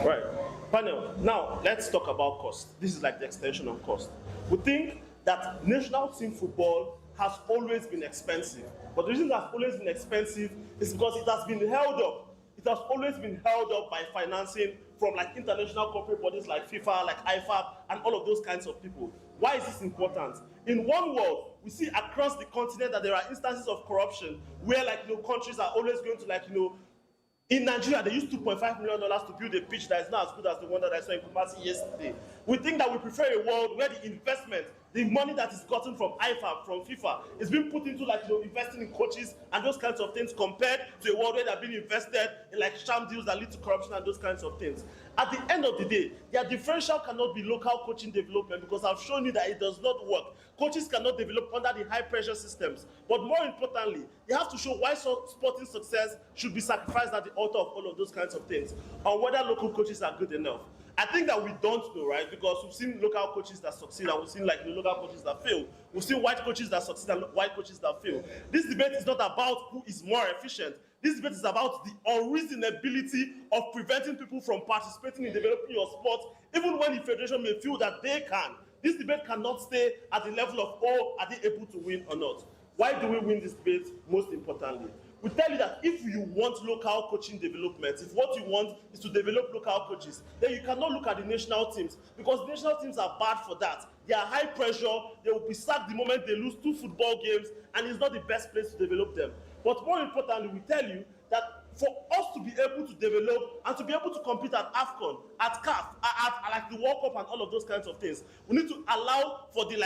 Speaker 2: Right. Panel, now let's talk about cost. This is the extension of cost. We think that national team football has always been expensive. But the reason it has always been expensive is because it has been held up. It has always been held up by financing from international corporate bodies like FIFA, like IFAB, and all of those kinds of people. Why is this important? In one world, we see across the continent that there are instances of corruption where countries are always going to in Nigeria, they used $2.5 million to build a pitch that is not as good as the one that I saw in Kumasi yesterday. We think that we prefer a world where the investment, the money that is gotten from IFAB, from FIFA, is being put into investing in coaches and those kinds of things, compared to a world where they're being invested in sham deals that lead to corruption and those kinds of things. At the end of the day, their differential cannot be local coaching development, because I've shown you that it does not work. Coaches cannot develop under the high pressure systems. But more importantly, they have to show why sporting success should be sacrificed at the altar of all of those kinds of things, or whether local coaches are good enough. I think that we don't know, right? Because we've seen local coaches that succeed and we've seen local coaches that fail. We've seen white coaches that succeed and white coaches that fail. This debate is not about who is more efficient. This debate is about the unreasonability of preventing people from participating in developing your sport, even when the federation may feel that they can. This debate cannot stay at the level of, are they able to win or not? Why do we win this debate? Most importantly, We tell you that if you want local coaching development, if what you want is to develop local coaches, then you cannot look at the national teams, because national teams are bad for that. They are high pressure, they will be sacked the moment they lose 2 football games, and it's not the best place to develop them. But more importantly, we tell you that for us to be able to develop and to be able to compete at AFCON, at CAF, at like the World Cup and all of those kinds of things, we need to allow for the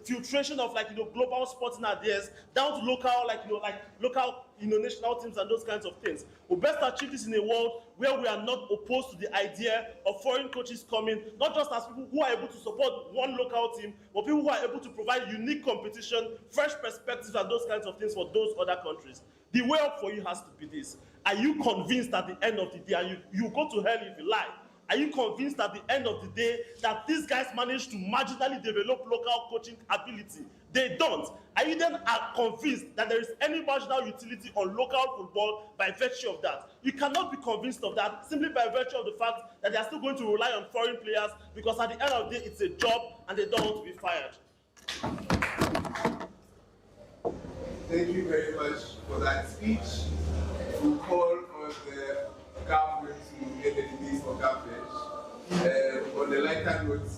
Speaker 2: filtration of global sporting ideas down to local local national teams and those kinds of things. We best achieve this in a world where we are not opposed to the idea of foreign coaches coming, not just as people who are able to support one local team, but people who are able to provide unique competition, fresh perspectives and those kinds of things for those other countries. The way up for you has to be this. Are you convinced at the end of the day, and you go to hell if you lie, are you convinced at the end of the day that these guys managed to marginally develop local coaching ability? They don't. Are you then convinced that there is any marginal utility on local football by virtue of that? You cannot be convinced of that simply by virtue of the fact that they are still going to rely on foreign players, because at the end of the day it's a job and they don't want to be fired.
Speaker 4: Thank you very much for that speech. We'll call on the government to get the debates for government. On the lighter note,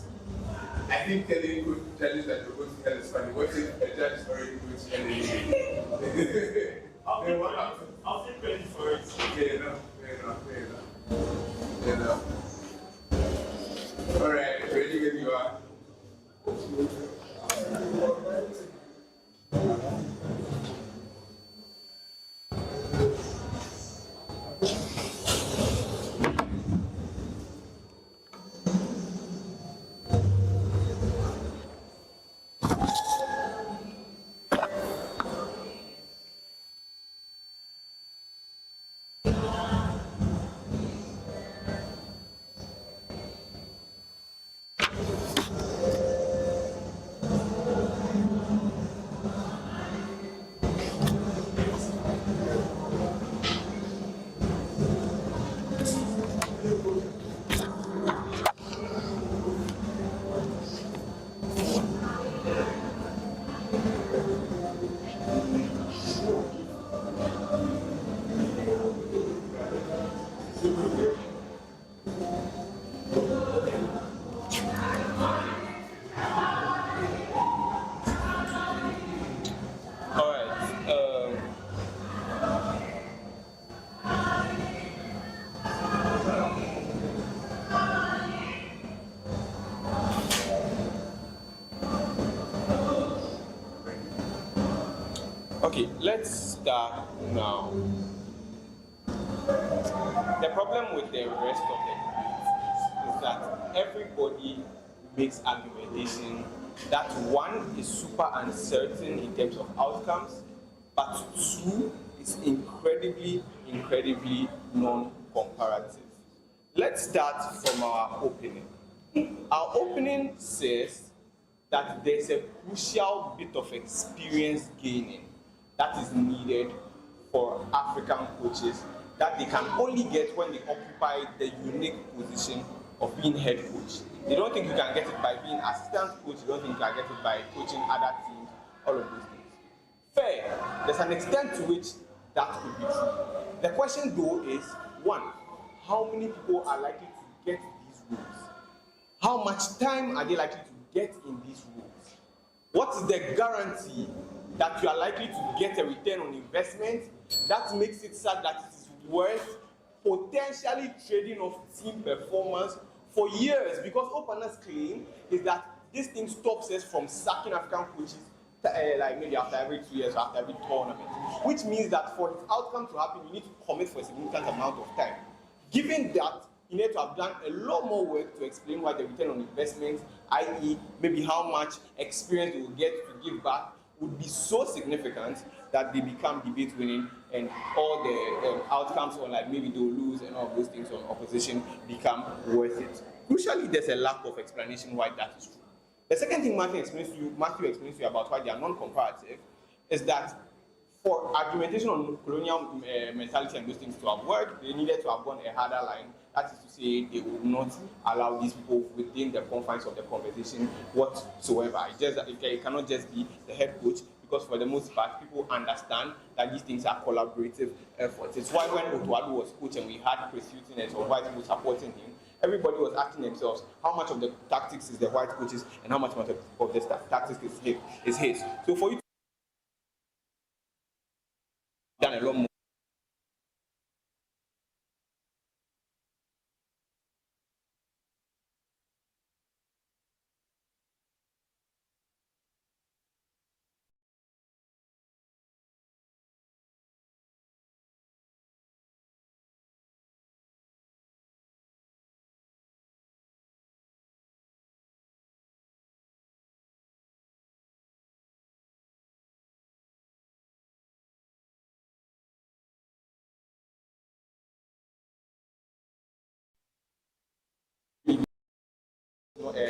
Speaker 4: I think telling good judges that you're going to hell is funny. What if a judge is already going to hell anyway?
Speaker 5: I'll take credit for it.
Speaker 4: Fair enough. All right, ready when you are.
Speaker 5: Okay, let's start now. The problem with the rest of the debate is that everybody makes argumentation that one is super uncertain in terms of outcomes, but two is incredibly non-comparative. Let's start from our opening. Our opening says that there's a crucial bit of experience gaining that is needed for African coaches that they can only get when they occupy the unique position of being head coach. They don't think you can get it by being assistant coach, they don't think you can get it by coaching other teams, all of those things. Fair, there's an extent to which that could be true. The question though is, one, how many people are likely to get these roles? How much time are they likely to get in these roles? What is the guarantee that you are likely to get a return on investment that makes it such that it is worth potentially trading off team performance for years? Because Opana's claim is that this thing stops us from sacking African coaches like maybe after every 2 years or after every tournament, which means that for its outcome to happen, you need to commit for a significant amount of time. Given that, you need to have done a lot more work to explain why the return on investment, i.e. maybe how much experience you will get to give back, would be so significant that they become debate winning, and all the outcomes on like maybe they'll lose and all of those things on opposition become worth it. Crucially, there's a lack of explanation why that is true. The second thing Matthew explains to you about why they are non-comparative is that for argumentation on colonial mentality and those things to have worked, they needed to have gone a harder line. That is to say, they would not allow these people within the confines of the conversation whatsoever. It's just that it cannot just be the head coach, because for the most part, people understand that these things are collaborative efforts. It's why when Otuado was coach and we had Chris Hutton and some white people supporting him, everybody was asking themselves how much of the tactics is the white coaches and how much of the tactics is his. So for you to done a lot more.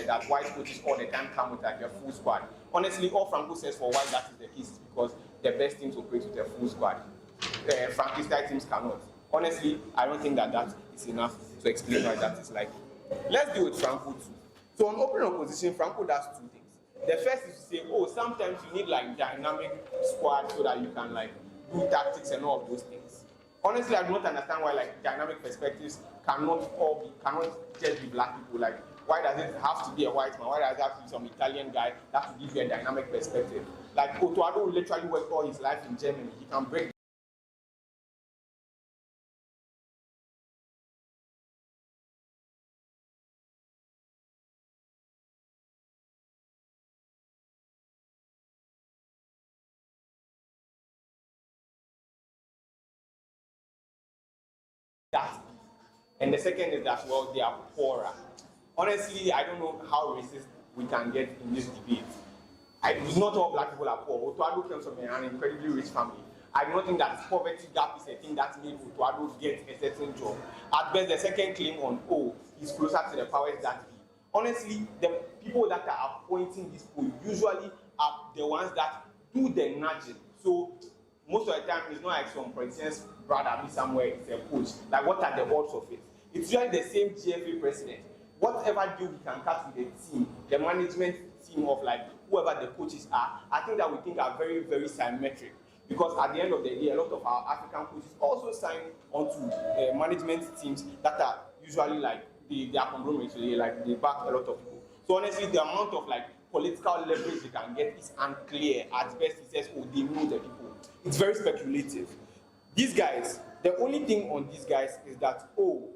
Speaker 5: That white coaches all the time come with like a full squad. Honestly, all Franco says for why that is the case is because the best teams operate with a full squad. Frankie style teams cannot. Honestly, I don't think that is enough to explain why that is like. Let's deal with Franco too. So on open opposition, Franco does two things. The first is to say, oh, sometimes you need like dynamic squad so that you can like do tactics and all of those things. Honestly, I do not understand why like dynamic perspectives cannot just be black people. Like, why does it have to be a white man? Why does it have to be some Italian guy that to give you a dynamic perspective? Like Otuado literally worked all his life in Germany. He can break that. And the second is that, well, they are poorer. Honestly, I don't know how racist we can get in this debate. Not all black people are poor. Otuado comes from an incredibly rich family. I do not think that poverty gap is a thing that made Otuado get a certain job. At best, the second claim on, oh, he's closer to the powers that be. Honestly, the people that are appointing this poll usually are the ones that do the nudging. So most of the time, it's not like some, for instance, brother be somewhere, it's a coach. Like, what are the odds of it? It's usually the same GFA president. Whatever deal we can cut with the team, the management team of like whoever the coaches are, I think that we think are very, very symmetric. Because at the end of the day, a lot of our African coaches also sign onto management teams that are usually like they are conglomerates, so they back a lot of people. So honestly, the amount of like political leverage they can get is unclear. At best, he says, oh, they know the people. It's very speculative. These guys, the only thing on these guys is that, oh,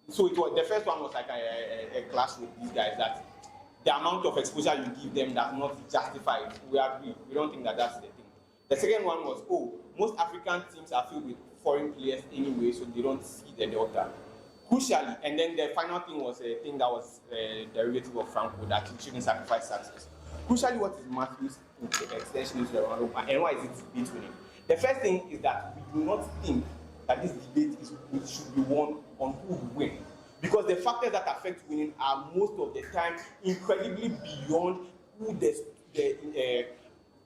Speaker 5: so it was, the first one was like a clash with these guys that the amount of exposure you give them does not justify it. We agree. We don't think that that's the thing. The second one was, oh, most African teams are filled with foreign players anyway, so they don't see the delta. Crucially, and then the final thing was a thing that was a derivative of Franco, that he shouldn't sacrifice success. Crucially, what is Matthew's extension is Ronaldo, and why is it debate winning? The first thing is that we do not think that this debate should be won on who will win. Because the factors that affect winning are most of the time incredibly beyond who the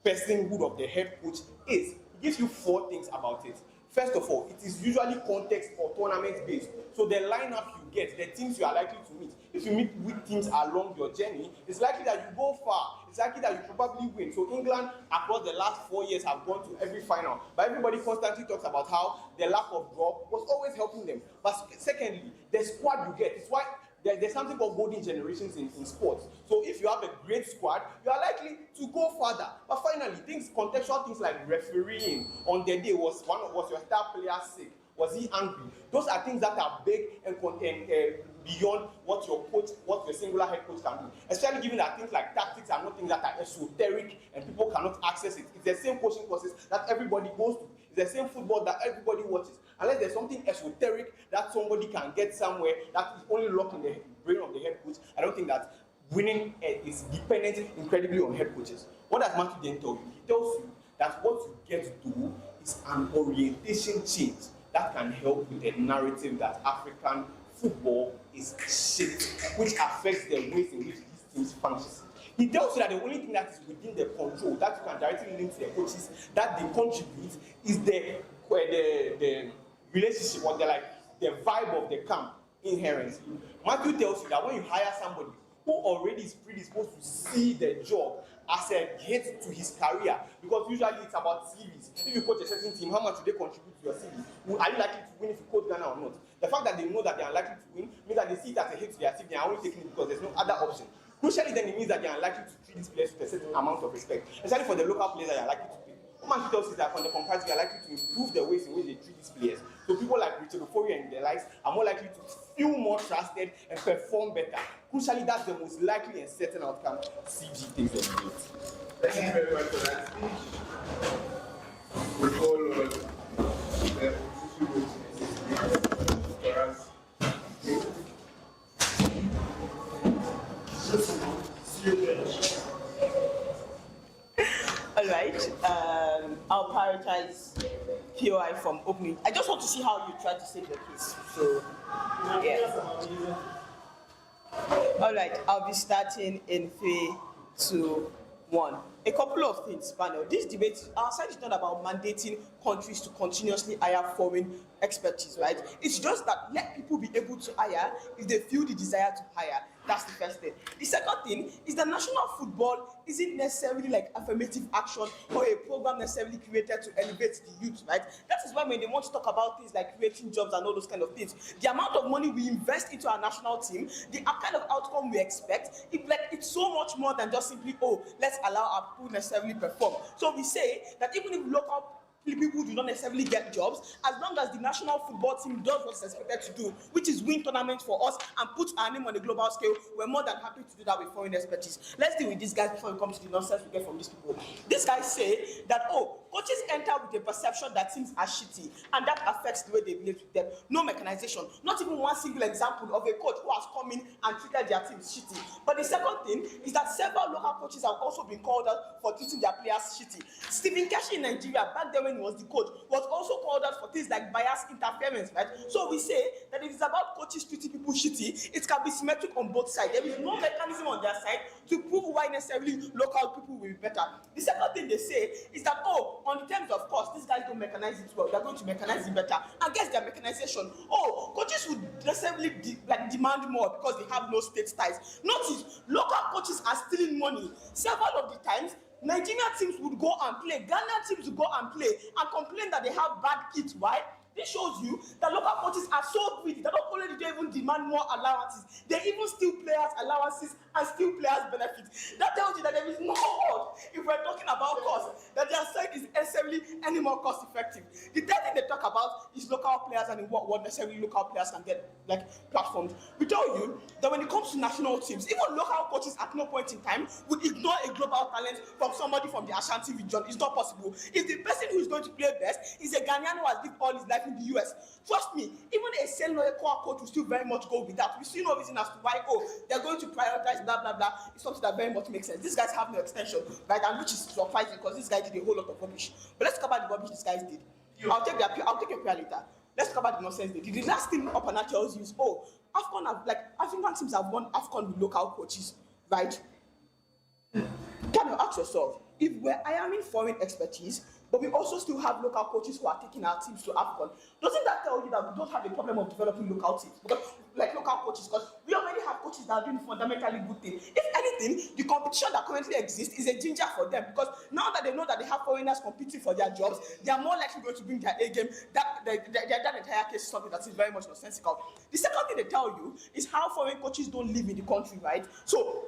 Speaker 5: personhood of the head coach is. It gives you four things about it. First of all, it is usually context or tournament based. So the lineup you get, the teams you are likely to meet. If you meet with teams along your journey, it's likely that you go far. It's likely that you probably win. So England, across the last 4 years, have gone to every final. But everybody constantly talks about how the lack of draw was always helping them. But secondly, the squad you get, it's why there's something called golden generations in sports. So if you have a great squad, you are likely to go further. But finally, contextual things like refereeing on the day, was your star player sick? Was he angry? Those are things that are big and beyond what your singular head coach can do. Especially given that things like tactics are not things that are esoteric and people cannot access it. It's the same coaching courses that everybody goes to. It's the same football that everybody watches. Unless there's something esoteric that somebody can get somewhere that is only locked in the brain of the head coach, I don't think that winning is dependent incredibly on head coaches. What does Matthew then tell you? He tells you that what you get to do is an orientation change that can help with the narrative that African football is shit, which affects the ways in which these teams function. He tells you that the only thing that is within the control that you can directly link to the coaches that they contribute is the relationship or the vibe of the camp inherently. Matthew tells you that when you hire somebody who already is predisposed to see the job as a hit to his career, because usually it's about CVs. If you coach a certain team, how much do they contribute to your CV? Are you likely to win if you coach Ghana or not? The fact that they know that they are unlikely to win means that they see it as a hit to their CV and are only taking it because there's no other option. Crucially, then it means that they are unlikely to treat these players with a certain amount of respect, especially for the local players that are likely to pay. What man tells us is that from the comparison, we are likely to improve the ways in which they treat these players. So people like Richard Oforia and their likes are more likely to feel more trusted and perform better. Crucially, that's the most likely and certain outcome CG thinks they need.
Speaker 4: Thank you very much for that speech. We call on the opposition for us.
Speaker 8: All right, I'll prioritize POI from opening. I just want to see how you try to save your case. So, yeah. All right, I'll be starting in 3, 2, 1. A couple of things, panel. This debate, our side is not about mandating countries to continuously hire foreign expertise, right? It's just that let people be able to hire if they feel the desire to hire. That's the first thing. The second thing is that national football isn't necessarily like affirmative action or a program necessarily created to elevate the youth, right? That is why when they want to talk about things like creating jobs and all those kind of things, the amount of money we invest into our national team, the kind of outcome we expect, it's so much more than just simply, oh, let's allow our people necessarily perform. So we say that even if local people do not necessarily get jobs, as long as the national football team does what it's expected to do, which is win tournaments for us and put our name on the global scale, we're more than happy to do that with foreign expertise. Let's deal with these guys before we come to the nonsense we get from these people. These guys say that, oh, coaches enter with a perception that things are shitty, and that affects the way they relate with them. No mechanization, not even one single example of a coach who has come in and treated their team shitty. But the second thing is that several local coaches have also been called out for treating their players shitty. Stephen Keshi in Nigeria, back then when he was the coach, was also called out for things like bias interference, right? So we say that if it's about coaches treating people shitty, it can be symmetric on both sides. There is no mechanism on their side to prove why necessarily local people will be better. The second thing they say is that, oh, on the terms of cost, these guys don't mechanize it well. They're going to mechanize it better. And guess their mechanization. Oh, coaches would necessarily demand more because they have no state ties. Notice, local coaches are stealing money. Several of the times, Nigerian teams would go and play, Ghana teams would go and play and complain that they have bad kits. Why? This shows you that local coaches are so greedy that not only do they even demand more allowances, they even steal players' allowances and steal players' benefits. That tells you that there is no world, if we're talking about cost, that their side is necessarily any more cost effective. The third thing they talk about is local players and what necessarily local players can get, like platforms. We tell you that when it comes to national teams, even local coaches at no point in time would ignore a global talent from somebody from the Ashanti region. It's not possible. If the person who is going to play best is a Ghanaian who has lived all his life in the US, trust me, even a senior coach will still very much go with that. We see no reason as to why, oh, they're going to prioritize blah blah blah. It's something that very much makes sense. These guys have no extension, right? And which is surprising because this guy did a whole lot of rubbish. But let's talk about the rubbish these guys did. I'll take your prayer later. Let's talk about the nonsense they did. The last thing Opana tells you is, oh, African teams have won AFCON with local coaches, right? Can you ask yourself, if we're hiring foreign expertise, but we also still have local coaches who are taking our teams to AFCON, doesn't that tell you that we don't have a problem of developing local teams? Because, like local coaches, because we already have coaches that are doing fundamentally good things. If anything, the competition that currently exists is a ginger for them, because now that they know that they have foreigners competing for their jobs, they are more likely going to bring their A game. That entire case is something that is very much nonsensical. The second thing they tell you is how foreign coaches don't live in the country, right? So,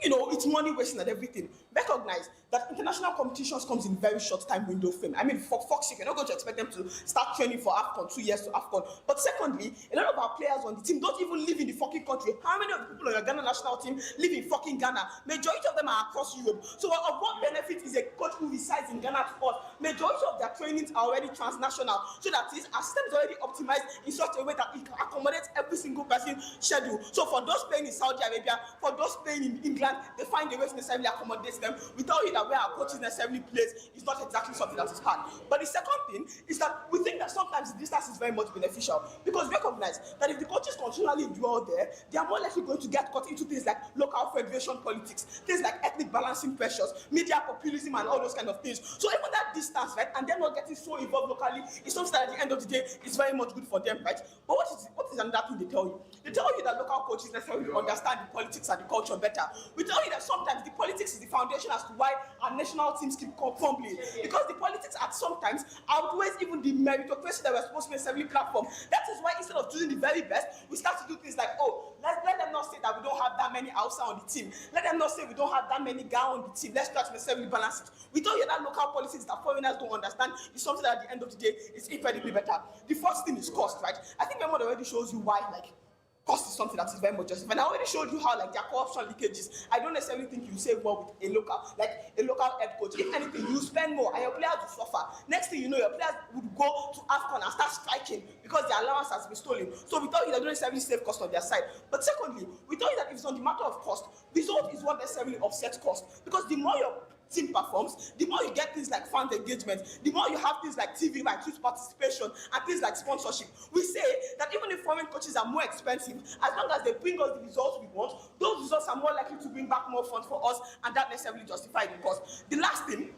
Speaker 8: you know, it's money wasting and everything. Recognize that international competitions comes in very short time window frame. I mean, for fuck's sake, you're not going to expect them to start training for AFCON 2 years to AFCON. But secondly, a lot of our players on the team don't even live in the fucking country. How many of the people on your Ghana national team live in fucking Ghana? Majority of them are across Europe. So of what benefit is a coach who resides in Ghana to us? Majority of their trainings are already transnational. So that is, our system is already optimized in such a way that it can accommodate every single person's schedule. So for those playing in Saudi Arabia, for those playing in England, they find a way to necessarily accommodate them without you that where our coaches necessarily plays is not exactly something that is hard. But the second thing is that we think that sometimes the distance is very much beneficial, because recognize that if the coaches continually dwell there, they are more likely going to get caught into things like local federation politics, things like ethnic balancing pressures, media populism, and all those kind of things. So even that distance, right, and they're not getting so involved locally, is something that at the end of the day is very much good for them, right? But what is another thing they tell you? They tell you that local coaches necessarily understand the politics and the culture better. We tell you that sometimes the politics is the foundation as to why our national teams keep fumbling, because the politics at sometimes outweighs even the meritocracy that we're supposed to necessarily platform. That is why instead of choosing the very best, we start to do things like, oh, let them not say that we don't have that many Hausa on the team. Let them not say we don't have that many Ga on the team. Let's try to necessarily balance it. We tell you that local politics that foreigners don't understand is something that at the end of the day is incredibly better. The first thing is cost, right? I think Memo already shows you why, like, cost is something that is very much justified. And I already showed you how, like, there are corruption leakages. I don't necessarily think you save more with a local head coach. If anything, you spend more and your players will suffer. Next thing you know, your players would go to AFCON and start striking because their allowance has been stolen. So we tell you that don't necessarily save cost on their side. But secondly, we tell you that if it's on the matter of cost, result is what necessarily offsets cost. Because the more your team performs, the more you get things like fan engagement, the more you have things like TV rights, youth participation, and things like sponsorship. We say that even if foreign coaches are more expensive, as long as they bring us the results we want, those results are more likely to bring back more funds for us, and that necessarily justifies the cost. The last thing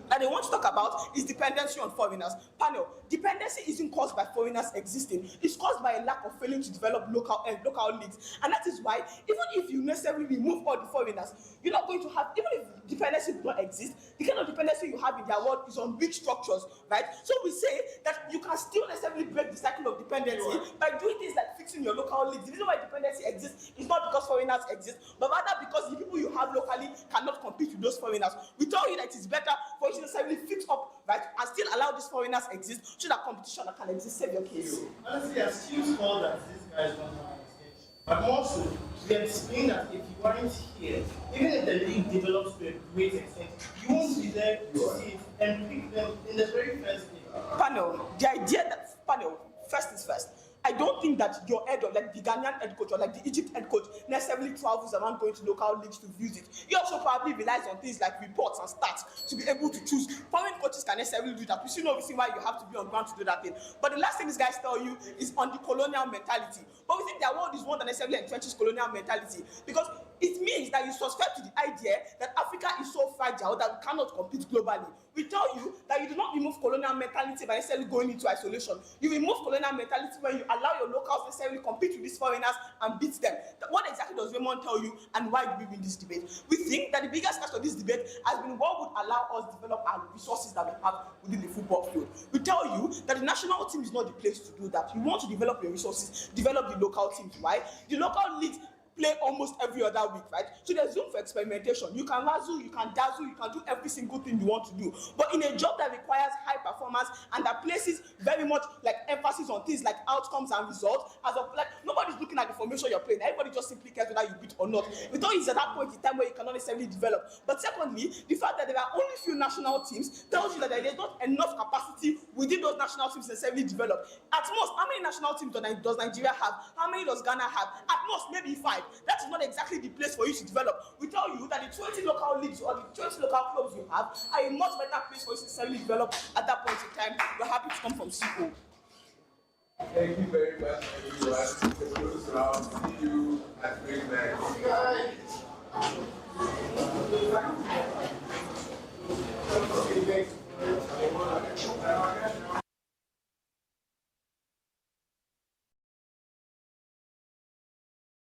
Speaker 8: that they want to talk about is dependency on foreigners. Panel, dependency isn't caused by foreigners existing, it's caused by a lack of failing to develop local leagues. And that is why, even if you necessarily remove all the foreigners, you're not going to have, even if dependency does not exist, the kind of dependency you have in their world is on weak structures, right? So we say that you can still necessarily break the cycle of dependency by doing things like fixing your local leagues. The reason why dependency exists is not because foreigners exist, but rather because the people you have locally cannot compete with those foreigners. We tell you that it's better for you to necessarily fix up, right, and still allow these foreigners exist so that competition can exist. Save your case.
Speaker 3: Honestly, I still call that these guys don't have extension. But also, we explain that if you weren't here, even if the league develops to a great extent, you won't be there to see it and pick them in the very first game.
Speaker 8: Panel, the idea that, panel, first is first. I don't think that your head, or like the Ghanaian head coach or like the Egypt head coach, necessarily travels around going to local leagues to visit. He also probably relies on things like reports and stats to be able to choose. Foreign coaches can necessarily do that. We see no reason why you have to be on ground to do that thing. But the last thing these guys tell you is on the colonial mentality. But we think their world is one that necessarily entrenches colonial mentality, because it means that you subscribe to the idea that Africa is so fragile that we cannot compete globally. We tell you that you do not remove colonial mentality by necessarily going into isolation. You remove colonial mentality when you allow your locals necessarily compete with these foreigners and beat them. What exactly does Raymond tell you, and why do we win this debate? We think that the biggest task of this debate has been what would allow us to develop our resources that we have within the football field. We tell you that the national team is not the place to do that. You want to develop your resources, develop the local teams, right? The local leagues play almost every other week, right? So there's room for experimentation. You can razzle, you can dazzle, you can do every single thing you want to do. But in a job that requires high performance and that places very much like emphasis on things like outcomes and results, as of like nobody's looking at the formation you're playing. Everybody just simply cares whether you beat or not. We thought it's at that point in time where you cannot necessarily develop. But secondly, the fact that there are only few national teams tells you that there is not enough capacity within those national teams to necessarily develop. At most, how many national teams does Nigeria have? How many does Ghana have? At most, maybe 5. That is not exactly the place for you to develop. We tell you that the 20 local leagues or the 20 local clubs you have are a much better place for you to necessarily develop at that point in time. We're happy to come from CO.
Speaker 4: Thank you very much, everyone. The close round. See you at break night.